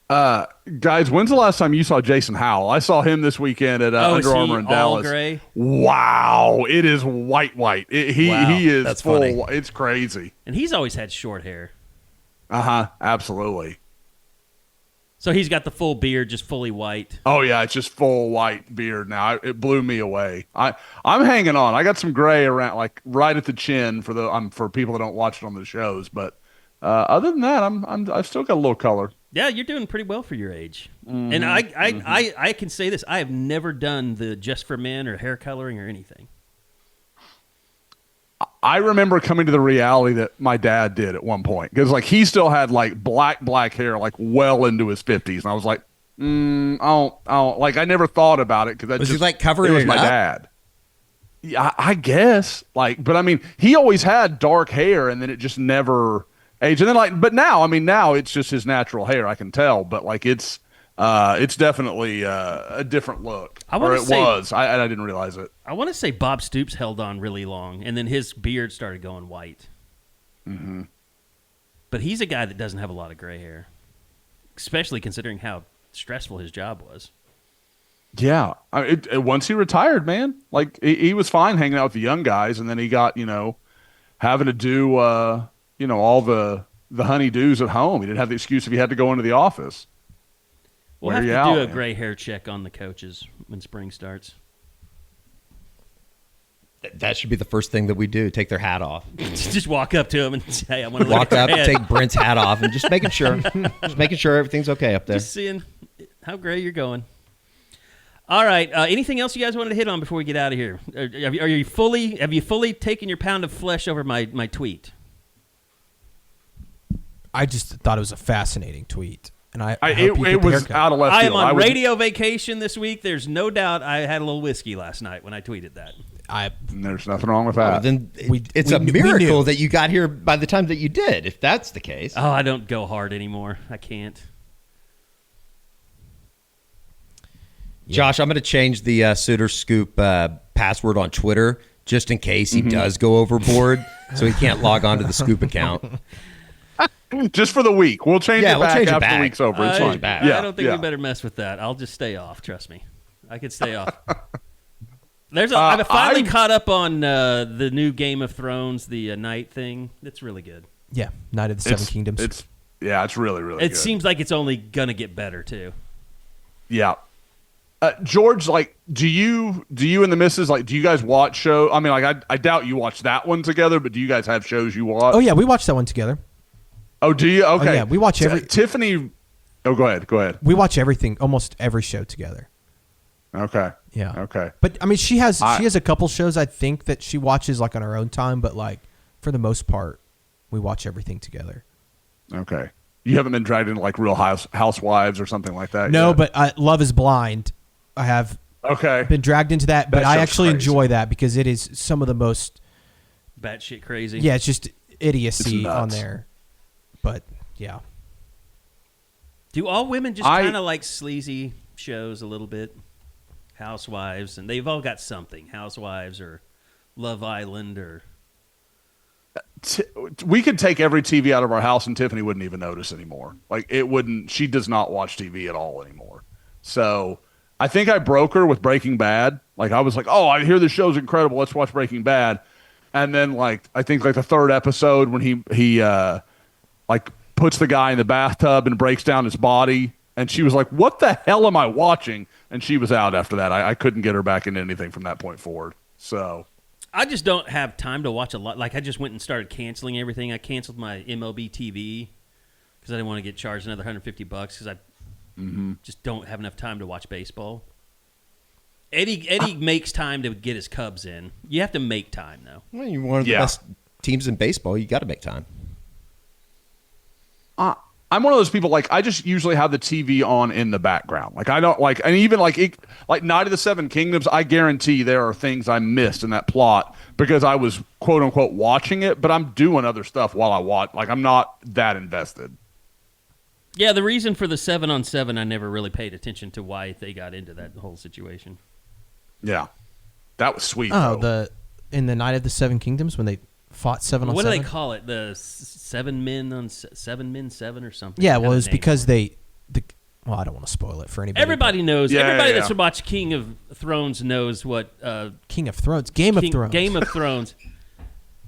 Guys, when's the last time you saw Jason Howell? I saw him this weekend at is Under he Armour in all Dallas. gray? Wow, it is white. He is that's full. funny. It's crazy. And he's always had short hair. Absolutely. So he's got the full beard, just fully white. Oh yeah, it's just full white beard now. It blew me away. I'm hanging on. I got some gray around, like right at the chin for people that don't watch it on the shows. But other than that, I've still got a little color. Yeah, you're doing pretty well for your age. Mm-hmm. And I can say this. I have never done the Just for Men or hair coloring or anything. I remember coming to the reality that my dad did at one point because like he still had like black hair like well into his 50s, and I was like, I don't like. I never thought about it because Was he like covering it was it my up? dad. Yeah, I guess but I mean he always had dark hair and then it just never aged. And then but now it's just his natural hair. I can tell, but like it's definitely a different look. I didn't realize it. I want to say Bob Stoops held on really long, and then his beard started going white. Mm-hmm. But he's a guy that doesn't have a lot of gray hair, especially considering how stressful his job was. Yeah, once he retired, man, like he was fine hanging out with the young guys, and then he got having to do all the honeydews at home. He didn't have the excuse if he had to go into the office. We'll have to do a gray hair check on the coaches when spring starts. That should be the first thing that we do. Take their hat off. Just walk up to him and say, "Hey, I want to Walk up, take Brent's hat off, and just making sure everything's okay up there. Just seeing how gray you're going." All right. Anything else you guys wanted to hit on before we get out of here? Have you fully taken your pound of flesh over my tweet? I just thought it was a fascinating tweet. And it was out of left field. I am on radio vacation this week. There's no doubt I had a little whiskey last night when I tweeted that. There's nothing wrong with that. Then it's a miracle that you got here by the time that you did, if that's the case. Oh, I don't go hard anymore. I can't. Josh, I'm going to change the Sooner Scoop password on Twitter just in case he does go overboard, so he can't log on to the Scoop account. Just for the week. We'll change it back after the week's over. It's fine. I don't think we better mess with that. I'll just stay off. Trust me. I could stay off. I've finally caught up on the new Game of Thrones, the night thing. It's really good. Yeah, Night of the Seven Kingdoms. It's really, really good. It seems like it's only going to get better, too. Yeah. George, like, do you and the missus, like, do you guys watch show? I mean, like, I doubt you watch that one together, but do you guys have shows you watch? Oh, yeah, we watched that one together. Oh, do you? Okay. Oh, yeah, we watch Tiffany. Oh, go ahead. We watch everything, almost every show together. Okay. Yeah. Okay. But I mean, she has a couple shows I think that she watches like on her own time, but like for the most part, we watch everything together. Okay. You haven't been dragged into like Real Housewives or something like that? No, yet? but Love is Blind. I have been dragged into that, but I actually enjoy that because it is some of the most batshit crazy. Yeah, it's just idiocy on there. But yeah. Do all women just kind of like sleazy shows a little bit? Housewives, and they've all got something. Housewives or Love Island or... We could take every TV out of our house and Tiffany wouldn't even notice anymore. Like it wouldn't. She does not watch TV at all anymore. So I think I broke her with Breaking Bad. Like I was like, oh, I hear this show's incredible. Let's watch Breaking Bad. And then like I think like the third episode when he like puts the guy in the bathtub and breaks down his body. And she was like, what the hell am I watching? And she was out after that. I couldn't get her back into anything from that point forward. So I just don't have time to watch a lot. Like I just went and started canceling everything. I canceled my MLB TV because I didn't want to get charged another $150 because I just don't have enough time to watch baseball. Eddie makes time to get his Cubs in. You have to make time, though. Well, you're one of the best teams in baseball. You got to make time. I'm one of those people, like, I just usually have the TV on in the background. Like, I don't like, and even like Night of the Seven Kingdoms, I guarantee there are things I missed in that plot because I was quote unquote watching it, but I'm doing other stuff while I watch. Like, I'm not that invested. Yeah, the reason for the 7-on-7, I never really paid attention to why they got into that whole situation. Yeah. That was sweet. Oh, though. in the Night of the Seven Kingdoms when they fought 7-on-7. What do they call it? The 7 men on 7 or something? Yeah, well, it was because well, I don't want to spoil it for anybody. Everybody knows. Yeah, everybody yeah. that's watched King of Thrones knows what King of Thrones, Game of Thrones. Game of Thrones.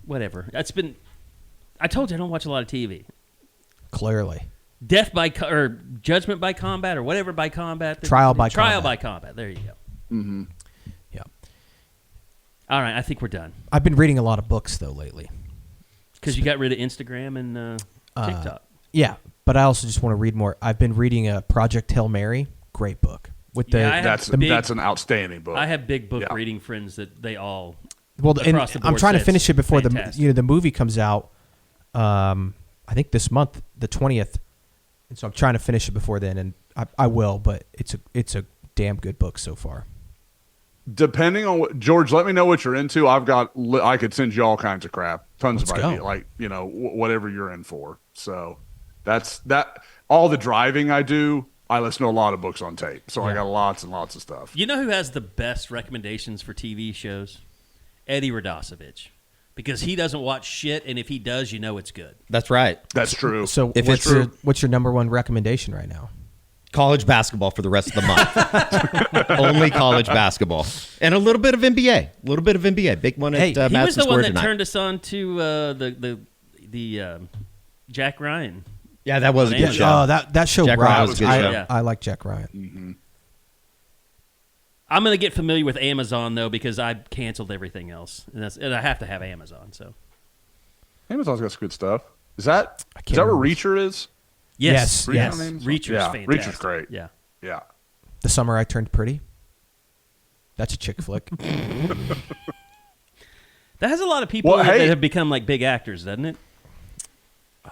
Whatever. That's been. I told you I don't watch a lot of TV. Clearly. Death by or Judgment by Combat or whatever by combat. Trial by combat. There you go. Mm-hmm. Yeah. All right, I think we're done. I've been reading a lot of books though lately. Because you got rid of Instagram and TikTok. Yeah, but I also just want to read more. I've been reading Project Hail Mary. Great book. With the that's an outstanding book. I have big book reading friends that they all. Well, and across the board I'm trying to said finish it before fantastic. the movie comes out. I think this month, the 20th, and so I'm trying to finish it before then, and I will. But it's a damn good book so far. Depending on what, George, let me know what you're into. I could send you all kinds of crap, tons Let's of go. ideas, like whatever you're in for. So that's that. All the driving I do, I listen to a lot of books on tape, so I got lots and lots of stuff. You know who has the best recommendations for TV shows? Eddie Radosevich. Because he doesn't watch shit, and if he does, you know it's good. That's right. That's true. So what's your number one recommendation right now? College basketball for the rest of the month. Only college basketball. And a little bit of NBA. Big one at he was Madison the one Square that tonight. turned us on to the Jack Ryan. Yeah, that was a good show. Oh, that show Jack Ryan was a good show. Yeah. I like Jack Ryan. Mm-hmm. I'm going to get familiar with Amazon, though, because I canceled everything else. And I have to have Amazon. So Amazon's got some good stuff. Is that where remember. Reacher is? Yes. Yes. Reacher's fantastic. Reacher's great. Yeah. Yeah. The Summer I Turned Pretty. That's a chick flick. That has a lot of people in it that have become like big actors, doesn't it?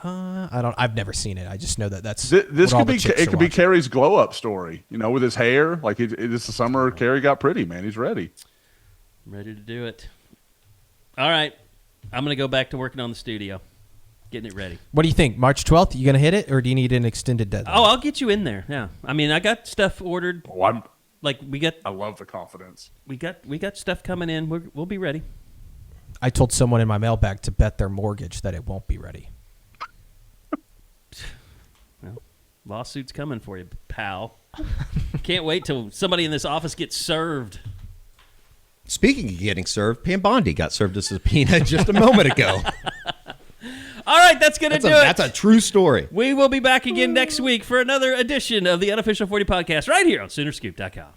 I've never seen it. I just know that's This what all could be the chicks it are could be watching. Carrie's glow up story. With his hair, like it's the summer Carrie got pretty. Man, he's ready. I'm ready to do it. All right. I'm going to go back to working on the studio, getting it ready. What do you think? March 12th, you going to hit it, or do you need an extended deadline? Oh, I'll get you in there. Yeah. I mean, I got stuff ordered. Oh, I love the confidence. We got stuff coming in. We'll be ready. I told someone in my mailbag to bet their mortgage that it won't be ready. Well, lawsuit's coming for you, pal. Can't wait till somebody in this office gets served. Speaking of getting served, Pam Bondi got served a subpoena just a moment ago. All right, that's going to do it. That's a true story. We will be back again next week for another edition of the Unofficial 40 podcast right here on Soonerscoop.com.